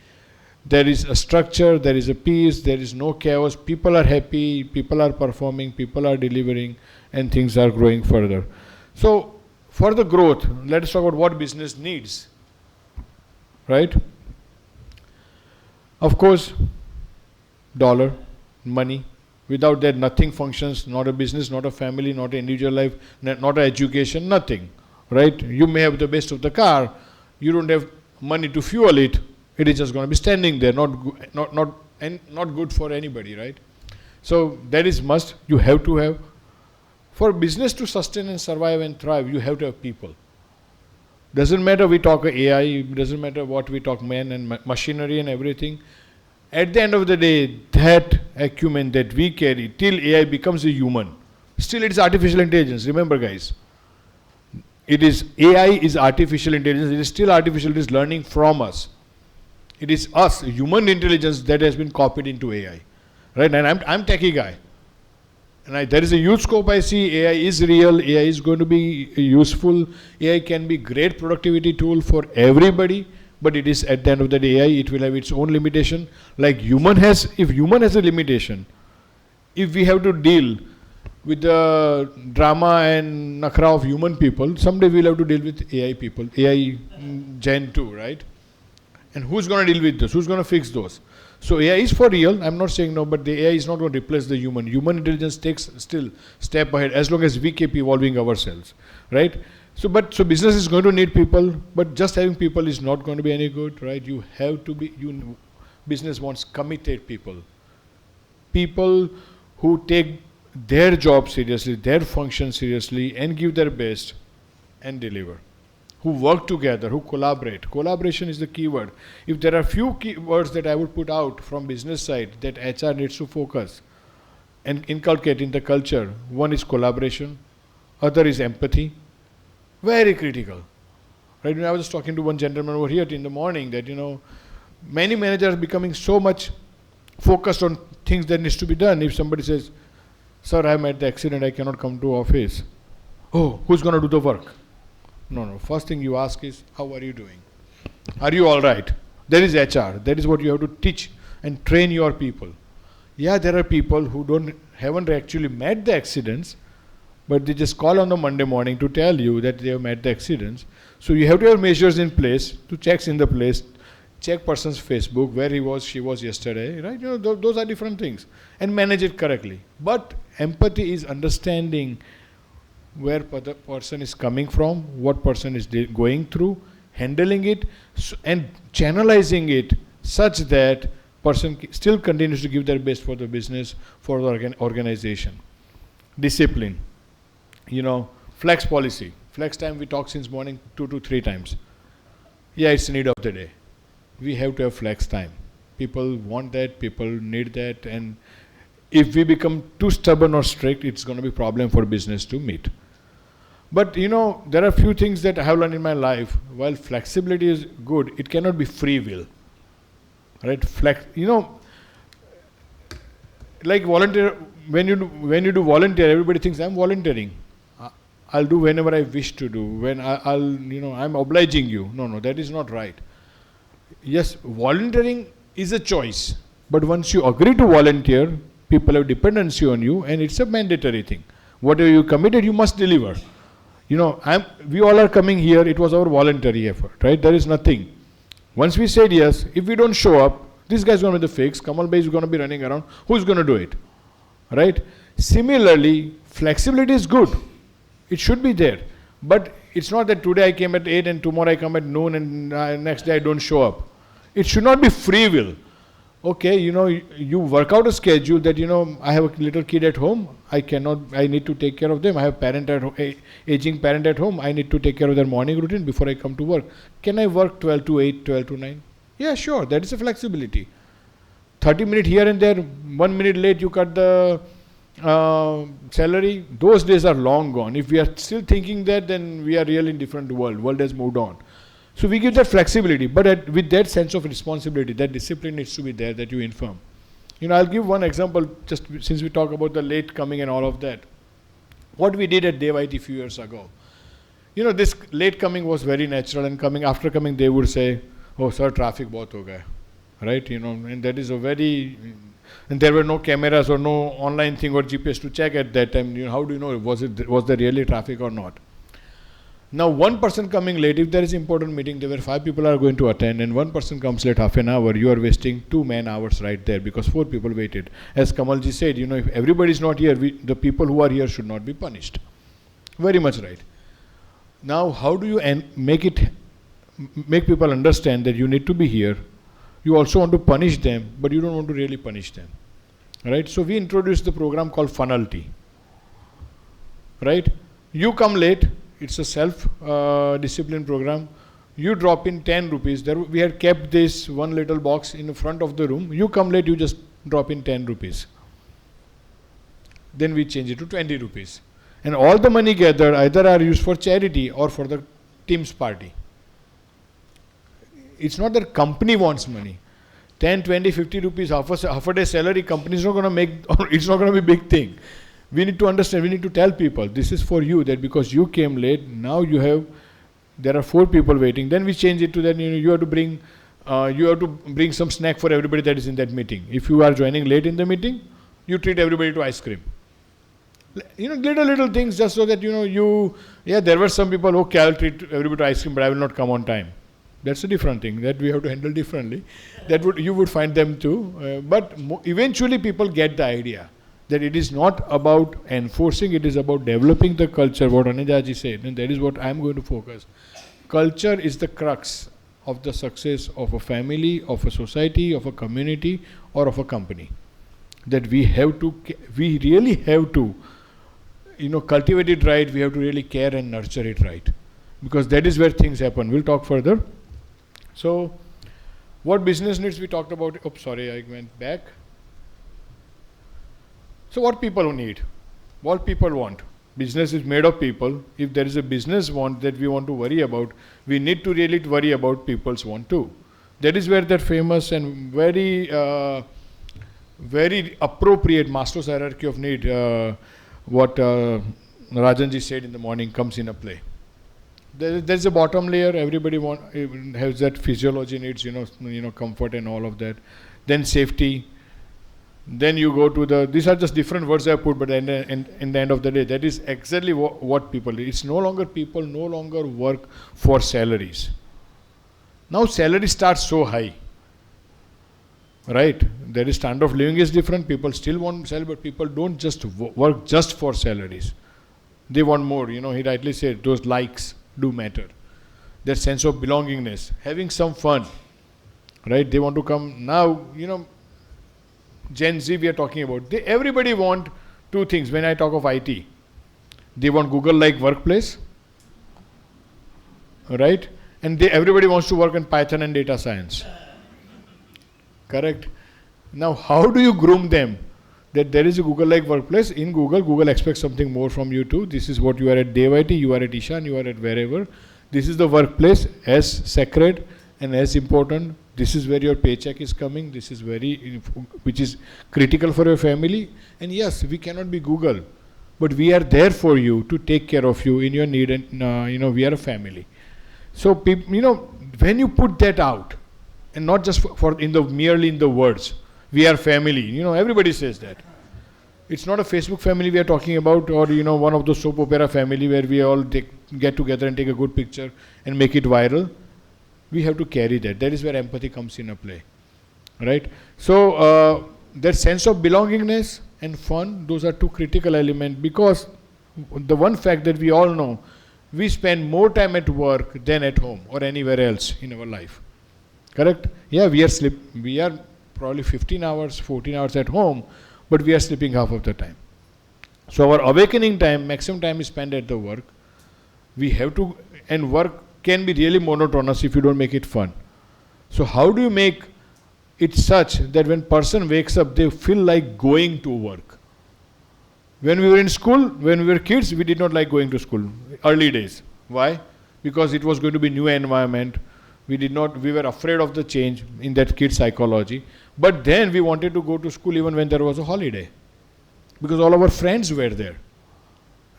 There is a structure, there is a peace, there is no chaos. People are happy, people are performing, people are delivering, and things are growing further. So for the growth, let us talk about what business needs, right? Of course, dollar, money. Without that, nothing functions. Not a business, not a family, not an individual life, not an education, nothing. Right? You may have the best of the car. You don't have money to fuel it. It is just going to be standing there, not good for anybody. Right? So that is must. You have to have. For business to sustain and survive and thrive, you have to have people. Doesn't matter we talk AI, doesn't matter what we talk man and machinery and everything. At the end of the day, that acumen that we carry till AI becomes a human, still it is artificial intelligence. Remember guys, AI is artificial intelligence. It is still artificial. It is learning from us. It is us, human intelligence, that has been copied into AI, right? And I'm techie guy. And there is a huge scope I see. AI is real. AI is going to be useful. AI can be great productivity tool for everybody. But it is at the end of the day, AI, it will have its own limitation. Like human has, if human has a limitation, if we have to deal with the drama and nakra of human people, someday we'll have to deal with AI people, AI Gen 2, right? And who's going to deal with this? Who's going to fix those? So AI is for real. I'm not saying no, but the AI is not going to replace the human. Human intelligence takes still step ahead as long as we keep evolving ourselves, right? So business is going to need people, but just having people is not going to be any good, right? You have to be, business wants committed people. People who take their job seriously, their function seriously, and give their best and deliver. Who work together, who collaborate. Collaboration is the key word. If there are few key words that I would put out from business side that HR needs to focus and inculcate in the culture, one is collaboration, other is empathy. Very critical. Right? I was just talking to one gentleman over here in the morning that, many managers are becoming so much focused on things that needs to be done. If somebody says, Sir, I met the accident, I cannot come to office. Oh, who's going to do the work? No. First thing you ask is, how are you doing? Are you all right? There is HR. That is what you have to teach and train your people. Yeah, there are people who haven't actually met the accidents, but they just call on the Monday morning to tell you that they have met the accidents. So you have to have measures in place, to checks in the place, check person's Facebook, where he was, she was yesterday, right? Those are different things, and manage it correctly. But empathy is understanding where the person is coming from, what person is going through, handling it, and channelizing it such that person still continues to give their best for the business, for the organization. Discipline. Flex policy. Flex time we talk since morning 2 to 3 times. Yeah, it's the need of the day. We have to have flex time. People want that, people need that, and if we become too stubborn or strict, it's going to be a problem for business to meet. But there are a few things that I have learned in my life. While flexibility is good, it cannot be free will. Right? Like volunteer, when you do volunteer, everybody thinks I'm volunteering. I'll do whenever I wish to do. When I'm obliging you. No, that is not right. Yes, volunteering is a choice. But once you agree to volunteer, people have dependency on you, and it's a mandatory thing. Whatever you committed, you must deliver. We all are coming here, it was our voluntary effort, right? There is nothing. Once we said yes, if we don't show up, this guy's going to be the fix, Kamal Bhai is going to be running around, who's going to do it? Right? Similarly, flexibility is good. It should be there. But it's not that today I came at 8 and tomorrow I come at noon and next day I don't show up. It should not be free will. Okay, you work out a schedule that, I have a little kid at home, I need to take care of them. I have aging parent at home, I need to take care of their morning routine before I come to work. Can I work 12 to 8, 12 to 9? Yeah, sure, that is a flexibility. 30 minutes here and there, 1 minute late you cut the salary. Those days are long gone. If we are still thinking that, then we are really in different world. World has moved on. So we give that flexibility, but with that sense of responsibility, that discipline needs to be there, that you inform. I'll give one example, just since we talk about the late coming and all of that. What we did at Devite a few years ago. This late coming was very natural, and after coming, they would say, "Oh, sir, traffic bahut ho gaya," right? And that is and there were no cameras or no online thing or GPS to check at that time. How do you know was there really traffic or not? Now, one person coming late, if there is important meeting, there were 5 people are going to attend, and one person comes late half an hour, you are wasting 2 man-hours right there because 4 people waited. As Kamalji said, if everybody is not here, the people who are here should not be punished. Very much right. Now, how do you make people understand that you need to be here? You also want to punish them, but you don't want to really punish them. Right? So we introduced the program called Funnelty. Right? You come late. It's a self-discipline program. You drop in 10 rupees. We had kept this one little box in the front of the room. You come late, you just drop in 10 rupees. Then we change it to 20 rupees. And all the money gathered either are used for charity or for the team's party. It's not that company wants money. 10, 20, 50 rupees, half a day salary, company is not going to make, it's not going to be a big thing. We need to understand, we need to tell people, this is for you, that because you came late, now there are 4 people waiting. Then we change it to that, you have to bring some snack for everybody that is in that meeting. If you are joining late in the meeting, you treat everybody to ice cream. Little things just so that, there were some people, okay, I'll treat everybody to ice cream, but I will not come on time. That's a different thing that we have to handle differently. You would find them too. But eventually people get the idea that it is not about enforcing, it is about developing the culture, what Anita ji said, and that is what I am going to focus. Culture is the crux of the success of a family, of a society, of a community, or of a company. That we really have to, cultivate it right, we have to really care and nurture it right. Because that is where things happen. We'll talk further. So, what business needs we talked about? Oops, sorry, I went back. So what people need? What people want? Business is made of people. If there is a business want that we want to worry about, we need to really worry about people's want too. That is where that famous and very very appropriate Maslow's hierarchy of need, what Rajanji said in the morning comes in a play. There's a bottom layer. Everybody has that physiology needs, comfort and all of that. Then safety. Then you go to these are just different words I put, but in the end of the day, that is exactly what people. It's no longer people no longer work for salaries. Now salary starts so high. Right? There is standard of living is different. People still want salary, but people don't just work just for salaries. They want more. He rightly said those likes do matter. That sense of belongingness, having some fun. Right? They want to come now. Gen Z we are talking about. Everybody want two things. When I talk of IT, they want Google-like workplace. Right? And everybody wants to work in Python and data science. Correct? Now, how do you groom them? That there is a Google-like workplace. In Google expects something more from you too. This is what you are at DayYT, you are at Ishan, you are at wherever. This is the workplace as sacred and as important. This is where your paycheck is coming. This is which is critical for your family. And yes, we cannot be Google, but we are there for you to take care of you in your need. And we are a family. So when you put that out, and not just merely in the words, we are family. Everybody says that. It's not a Facebook family we are talking about, or one of those soap opera family where we all get together and take a good picture and make it viral. We have to carry that. That is where empathy comes in a play, right? So that sense of belongingness and fun, those are two critical elements, because the one fact that we all know, we spend more time at work than at home or anywhere else in our life. Correct? Yeah, we are probably 15 hours, 14 hours at home, but we are sleeping half of the time. So our awakening time, maximum time is spent at the work. We have to, and work can be really monotonous if you don't make it fun. So how do you make it such that when person wakes up, they feel like going to work? When we were in school, when we were kids, we did not like going to school, early days. Why? Because it was going to be new environment. We were afraid of the change in that kid psychology. But then we wanted to go to school even when there was a holiday, because all our friends were there.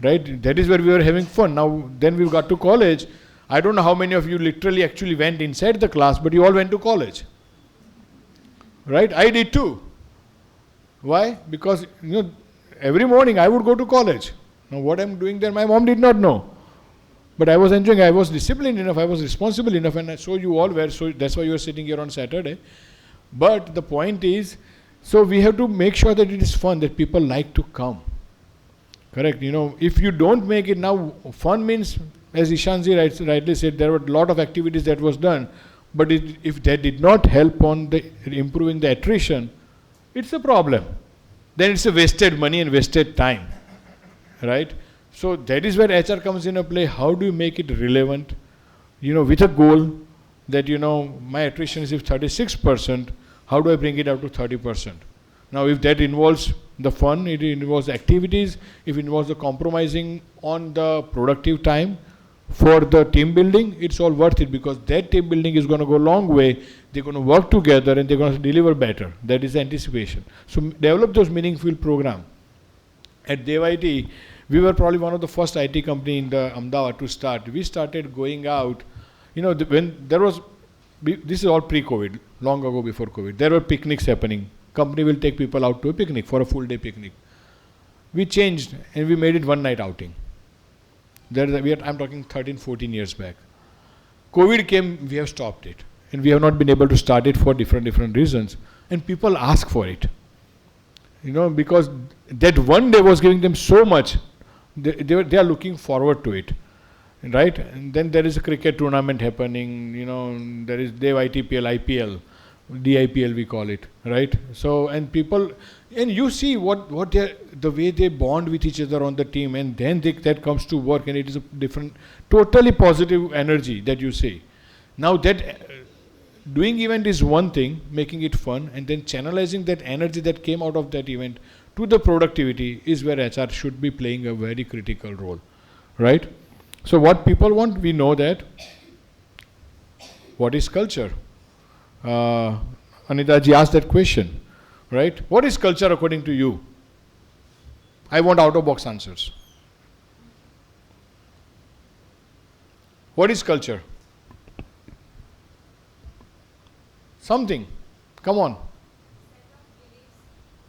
Right? That is where we were having fun. Now, then we got to college. I don't know how many of you literally actually went inside the class, but you all went to college. Right? I did too. Why? Because every morning I would go to college. Now what I'm doing there, my mom did not know. But I was enjoying, I was disciplined enough, I was responsible enough, and so you all were, so that's why you are sitting here on Saturday. But the point is, so we have to make sure that it is fun, that people like to come. Correct? If you don't make it now, fun means, as Ishanji rightly said, there were a lot of activities that was done, but if that did not help on improving the attrition, it's a problem. Then it's a wasted money and wasted time. Right? So that is where HR comes in a play. How do you make it relevant? With a goal that, my attrition is 36%, how do I bring it up to 30%? Now, if that involves the fun, it involves activities, if it involves the compromising on the productive time for the team building, it's all worth it, because that team building is going to go a long way. They're going to work together and they're going to deliver better. That is anticipation. So develop those meaningful programs. At DayYT, we were probably one of the first IT company in the Ahmedabad to start. We started going out, when there was, this is all pre-COVID, long ago before COVID, there were picnics happening. Company will take people out to a picnic, for a full day picnic. We changed and we made it one night outing. I'm talking 13, 14 years back. COVID came, we have stopped it. And we have not been able to start it for different reasons. And people ask for it. Because that one day was giving them so much. They are looking forward to it, right? And then there is a cricket tournament happening, there is DayYTPL, IPL, DIPL we call it, right? So, and people, and you see the way they bond with each other on the team, and then that comes to work, and it is a different, totally positive energy that you see. Now that doing event is one thing, making it fun, and then channelizing that energy that came out of that event to the productivity is where HR should be playing a very critical role, right? So what people want, we know that. What is culture? Anita ji asked that question, right? What is culture according to you? I want out-of-box answers. What is culture? Something. Come on.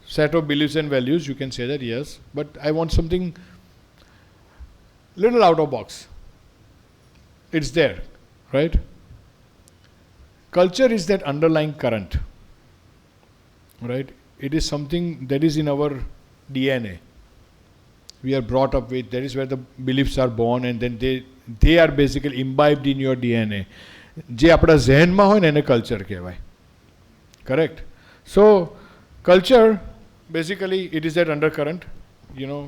Set of beliefs and values, you can say that, yes. But I want something little out of box. It's there, right? Culture is that underlying current, right? It is something that is in our DNA. We are brought up with, that is where the beliefs are born, and then they are basically imbibed in your DNA. જે આપણા ઝહેનમાં હોય ને એને culture કહેવાય. Correct? So, culture, basically, it is that undercurrent, you know,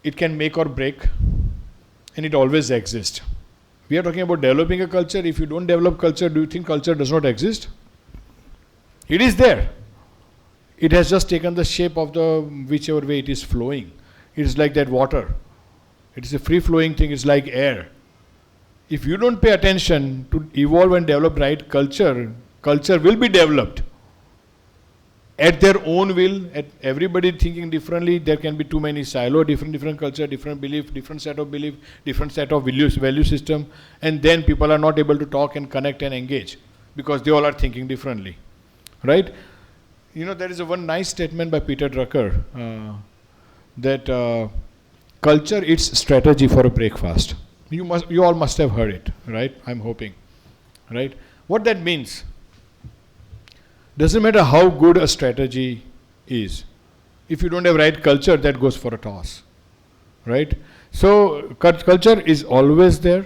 it can make or break, and it always exists. We are talking about developing a culture. If you don't develop culture, do you think culture does not exist? It is there. It has just taken the shape of the whichever way it is flowing. It is like that water. It is a free flowing thing. It's like air. If you don't pay attention to evolve and develop right culture, culture will be developed at their own will, at everybody thinking differently. There can be too many silos, different culture, different belief, different set of belief, different set of value system, and then people are not able to talk and connect and engage because they all are thinking differently, right? You know, there is a one nice statement by Peter Drucker that culture is strategy for a breakfast. You all must have heard it, right? I'm hoping, right? What that means, doesn't matter how good a strategy is. If you don't have right culture, that goes for a toss, right? So culture is always there.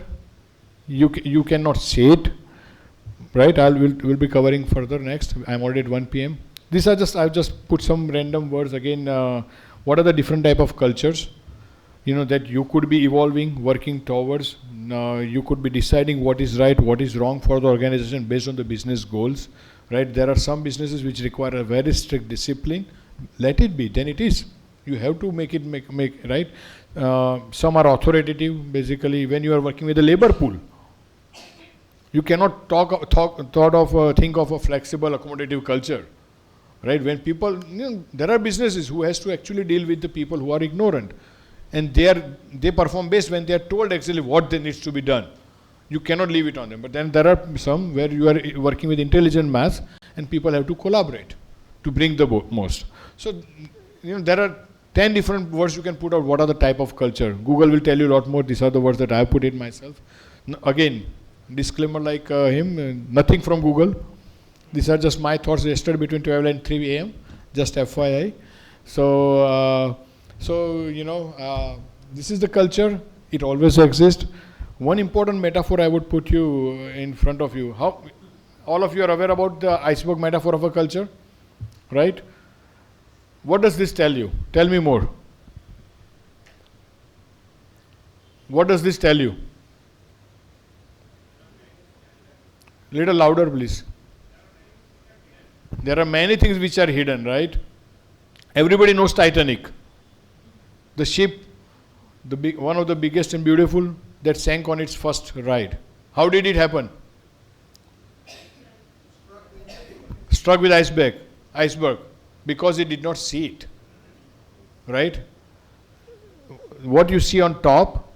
You cannot say it, right? We'll be covering further next. I'm already at 1 p.m. These are I've just put some random words again. What are the different type of cultures, you know, that you could be evolving, working towards. You could be deciding what is right, what is wrong for the organization based on the business goals, right? There are some businesses which require a very strict discipline. Let it be, then it is. You have to make it right. Some are authoritative. Basically, when you are working with a labor pool, you cannot think of a flexible, accommodative culture, right? When people, you know, there are businesses who has to actually deal with the people who are ignorant, and they perform best when they are told actually what needs to be done. You cannot leave it on them. But then there are some where you are working with intelligent mass, and people have to collaborate to bring the most. So, you know, there are 10 different words you can put out. What are the type of culture? Google will tell you a lot more. These are the words that I have put in myself. Again, disclaimer like him, nothing from Google. These are just my thoughts yesterday between 12 and 3 a.m. Just FYI. So, you know, this is the culture. It always exists. One important metaphor I would put you in front of you. How all of you are aware about the iceberg metaphor of a culture, right? What does this tell you? Tell me more. What does this tell you? Little louder, please. There are many things which are hidden, right? Everybody knows Titanic. The ship, one of the biggest and beautiful, that sank on its first ride. How did it happen? Struck with iceberg, because it did not see it, right? What you see on top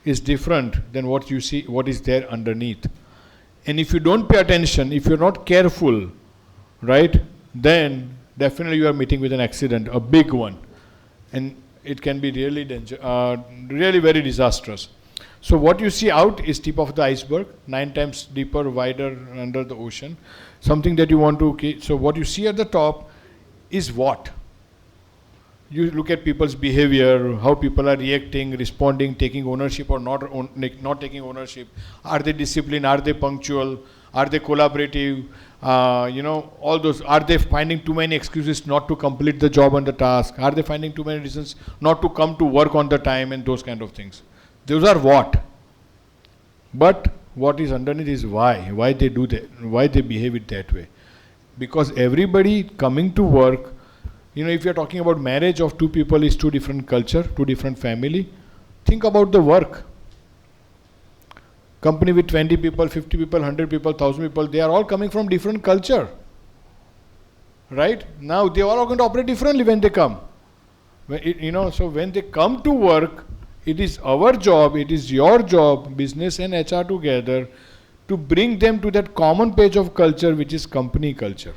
is different than what you see, what is there underneath. And if you don't pay attention, if you're not careful, right, then definitely you are meeting with an accident, a big one. And it can be really really very disastrous. So what you see out is tip of the iceberg, 9 times deeper, wider under the ocean. Something that you want to, so what you see at the top is what? You look at people's behavior, how people are reacting, responding, taking ownership or not taking ownership. Are they disciplined? Are they punctual? Are they collaborative? You know, all those. Are they finding too many excuses not to complete the job and the task? Are they finding too many reasons not to come to work on the time and those kind of things? Those are what? But what is underneath is why they do that, why they behave it that way. Because everybody coming to work, you know, if you're talking about marriage of two people is two different culture, two different family, think about the work. Company with 20 people, 50 people, 100 people, 1,000 people, they are all coming from different culture, right? Now they all are going to operate differently when they come. So when they come to work, it is our job, it is your job, business and HR together, to bring them to that common page of culture, which is company culture.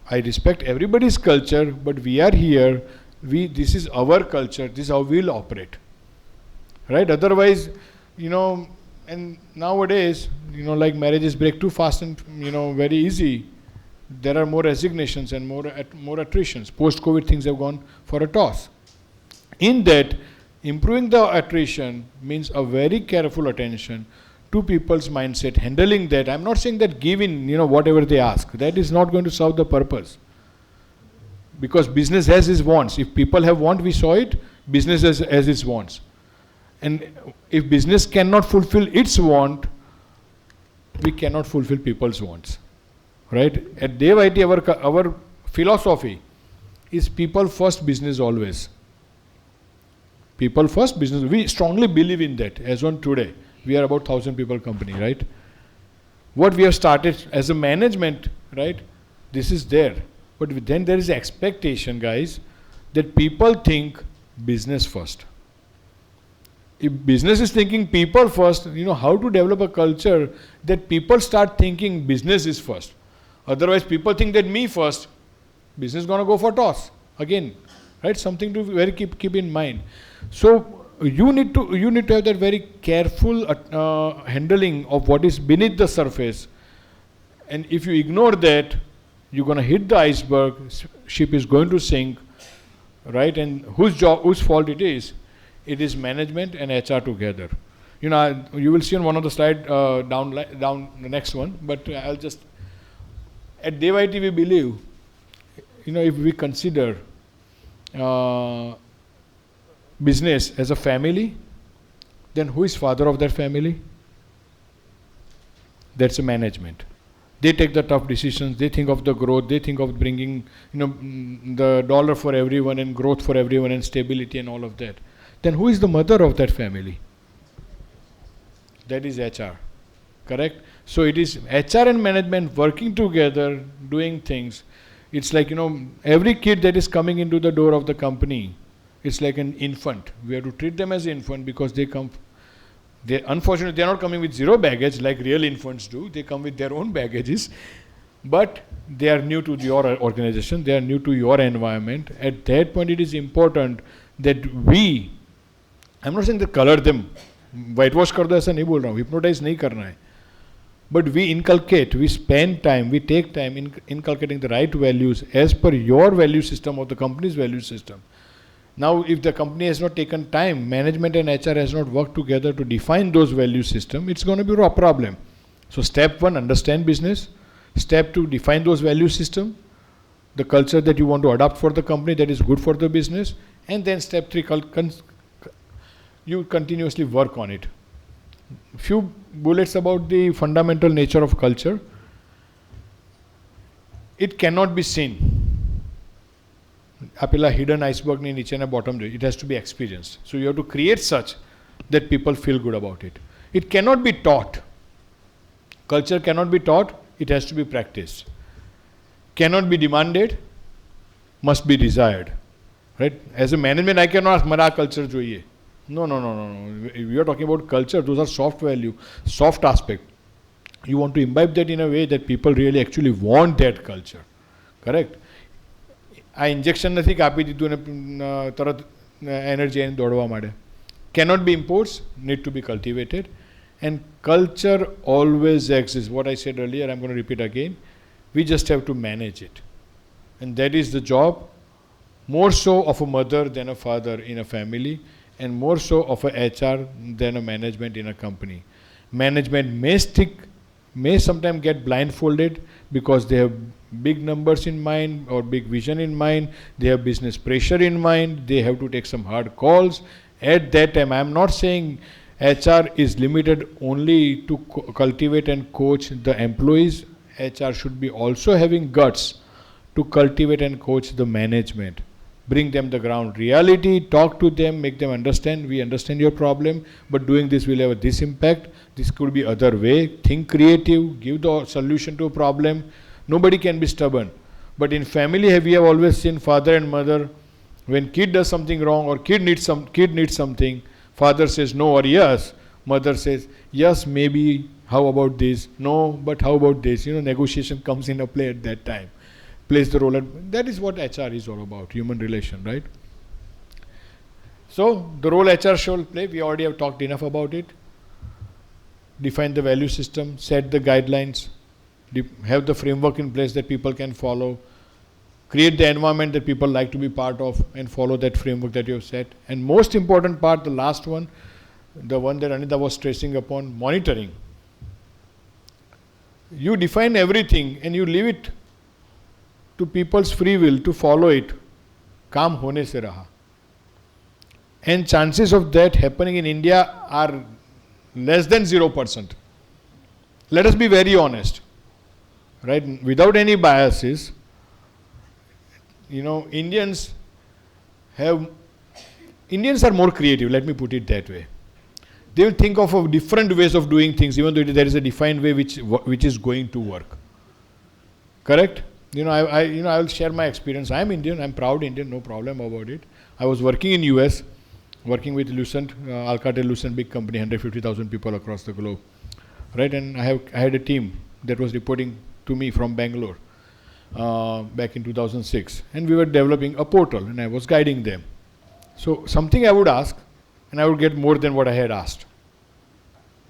I respect everybody's culture, but we are here. This is our culture. This is how we'll operate, right? Otherwise, and nowadays, like marriages break too fast and very easy. There are more resignations and more attritions. Post-COVID, things have gone for a toss. In that, improving the attrition means a very careful attention to people's mindset, handling that. I'm not saying that give in, whatever they ask. That is not going to serve the purpose. Because business has its wants. If people have want, we saw it, business has its wants. And if business cannot fulfill its want, we cannot fulfill people's wants. Right? At Dev IT, our philosophy is people first, business always. People first, business. We strongly believe in that. As on today, we are about 1,000 people company, right? What we have started as a management, right? This is there. But then there is expectation, guys, that people think business first. If business is thinking people first, how to develop a culture that people start thinking business is first. Otherwise, people think that me first, business is going to go for toss again, right? Something to keep in mind. So you need to have that very careful handling of what is beneath the surface. And if you ignore that, you're going to hit the iceberg. Ship is going to sink, right? And whose fault it is? It is management and HR together. You will see on one of the slides down the next one. But I'll just. At Dev IT, we believe, if we consider business as a family, then who is father of that family? That's a management. They take the tough decisions. They think of the growth. They think of bringing, the dollar for everyone and growth for everyone and stability and all of that. Then who is the mother of that family? That is HR. Correct? So it is HR and management working together, doing things. It's like, every kid that is coming into the door of the company, it's like an infant. We have to treat them as an infant because unfortunately, they're not coming with zero baggage like real infants do. They come with their own baggages. But they are new to your organization. They are new to your environment. At that point, it is important that I'm not saying that color them. Whitewash kar do, aisa nahi bol raha hu. Hypnotize nahi karna hai. But we inculcate, we spend time, we take time in inculcating the right values as per your value system or the company's value system. Now, if the company has not taken time, management and HR has not worked together to define those value system, it's going to be a problem. So step 1, understand business. Step 2, define those value system, the culture that you want to adopt for the company that is good for the business. And then step 3, you continuously work on it. Few bullets about the fundamental nature of culture. It cannot be seen. Apela hidden iceberg ni niche na bottom. It has to be experienced. So you have to create such that people feel good about it. It cannot be taught. Culture cannot be taught. It has to be practiced. Cannot be demanded. Must be desired. Right? As a management, I cannot ask mera culture joiye. No. We are talking about culture. Those are soft value, soft aspect. You want to imbibe that in a way that people really actually want that culture. Correct? આ injection નથી કે આપી દીધું અને તરત energy એને દોડવા માંડે. Cannot be imports, need to be cultivated. And culture always exists. What I said earlier, I'm going to repeat again. We just have to manage it. And that is the job more so of a mother than a father in a family, and more so of a HR than a management in a company. Management may sometimes get blindfolded because they have big numbers in mind or big vision in mind. They have business pressure in mind. They have to take some hard calls. At that time, I am not saying HR is limited only to cultivate and coach the employees. HR should be also having guts to cultivate and coach the management. Bring them the ground reality, talk to them, make them understand, we understand your problem, but doing this will have this impact. This could be other way. Think creative, give the solution to a problem. Nobody can be stubborn. But in family, we have always seen father and mother, when kid does something wrong or kid needs something, father says no or yes, mother says yes, maybe, how about this, no, but how about this, negotiation comes in a play at that time, plays the role. And that is what HR is all about, human relation, right? So the role HR should play, we already have talked enough about it. Define the value system, set the guidelines, have the framework in place that people can follow, create the environment that people like to be part of and follow that framework that you have set. And most important part, the last one, the one that Anita was stressing upon, monitoring. You define everything and you leave it to people's free will to follow it. Kaam hone se raha. And chances of that happening in India are less than 0%. Let us be very honest, right? Without any biases, Indians are more creative, let me put it that way. They will think of different ways of doing things, even though there is a defined way which is going to work. Correct? I will share my experience. I am Indian, I am proud Indian, no problem about it. I was working in US, working with Lucent, Alcatel-Lucent, big company, 150,000 people across the globe, right? And I had a team that was reporting to me from Bangalore back in 2006, and we were developing a portal, and I was guiding them. So something I would ask, and I would get more than what I had asked,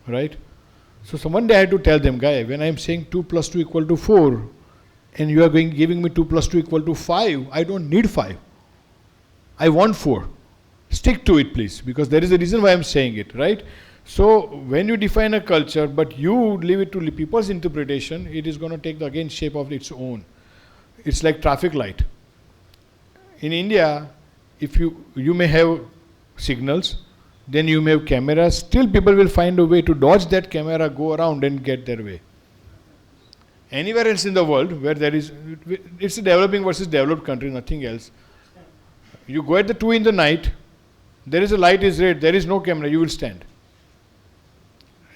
right? So one day I had to tell them, guy, when I am saying 2 plus 2 equal to 4, and you are giving me 2 plus 2 equal to 5, I don't need 5. I want 4. Stick to it, please, because there is a reason why I'm saying it, right? So when you define a culture, but you leave it to people's interpretation, it is going to take again shape of its own. It's like traffic light. In India, if you may have signals, then you may have cameras, still people will find a way to dodge that camera, go around and get their way. Anywhere else in the world where it's a developing versus developed country, nothing else. You go at the 2 in the night, there is a light is red, there is no camera, you will stand.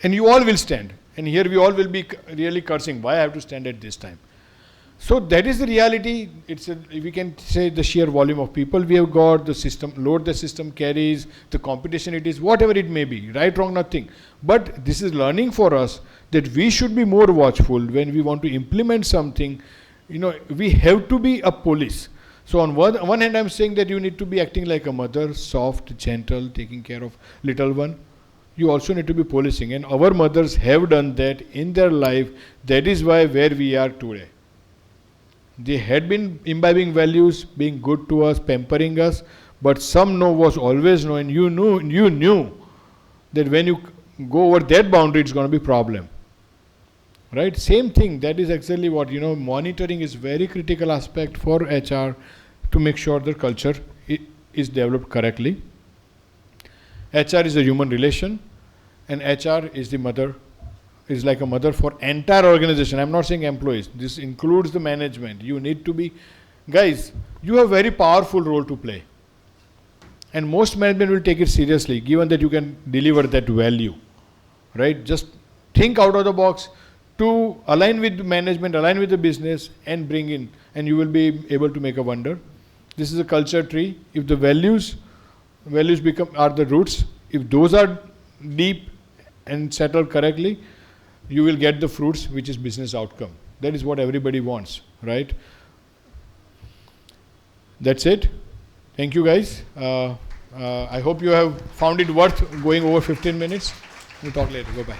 And you all will stand. And here we all will be really cursing, why I have to stand at this time? So that is the reality. We can say the sheer volume of people we have got, the system, load the system carries, the competition it is, whatever it may be, right, wrong, nothing. But this is learning for us that we should be more watchful when we want to implement something. We have to be a police. So on one hand, I'm saying that you need to be acting like a mother, soft, gentle, taking care of little one. You also need to be policing. And our mothers have done that in their life. That is why where we are today. They had been imbibing values, being good to us, pampering us, but some no was always no, and you knew that when you go over that boundary, it's going to be problem. Right? Same thing. That is exactly what, monitoring is very critical aspect for HR to make sure the culture is developed correctly. HR is a human relation, and HR is the mother, is like a mother for entire organization. I'm not saying employees. This includes the management. You need to be, guys, you have very powerful role to play. And most management will take it seriously, given that you can deliver that value, right? Just think out of the box to align with the management, align with the business, and bring in, and you will be able to make a wonder. This is a culture tree. If the values are the roots, if those are deep and settled correctly, you will get the fruits, which is business outcome. That is what everybody wants, right? That's it. Thank you, guys. I hope you have found it worth going over 15 minutes. We'll talk later. Bye-bye.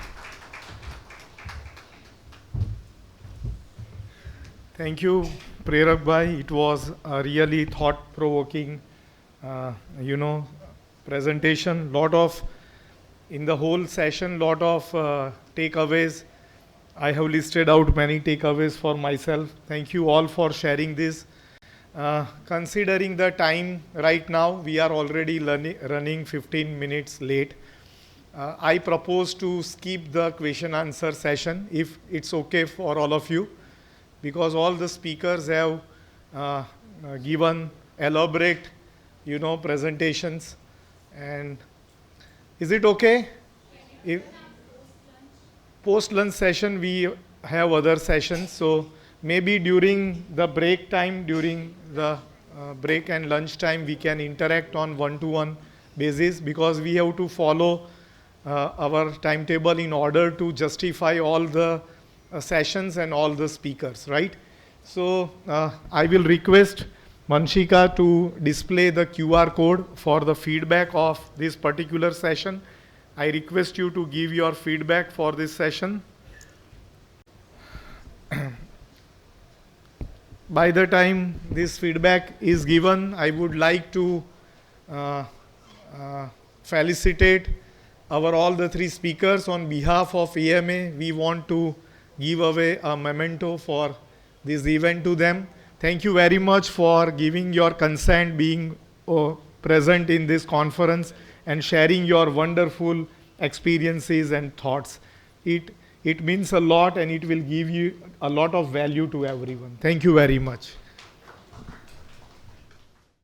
Thank you, Prerak Bhai. It was a really thought-provoking, presentation. In the whole session, lot of takeaways. I have listed out many takeaways for myself. Thank you all for sharing this. Considering the time right now, we are already running 15 minutes late. I propose to skip the question answer session if it's okay for all of you, because all the speakers have given elaborate, presentations. And is it okay? If post-lunch session, we have other sessions, so maybe during the break time, during the break and lunch time, we can interact on one-to-one basis, because we have to follow our timetable in order to justify all the sessions and all the speakers, right? So I will request Manshika to display the QR code for the feedback of this particular session. I request you to give your feedback for this session. By the time this feedback is given, I would like to felicitate all the three speakers. On behalf of EMA, we want to give away a memento for this event to them. Thank you very much for giving your consent, being present in this conference and sharing your wonderful experiences and thoughts. It means a lot, and it will give you a lot of value to everyone. Thank you very much.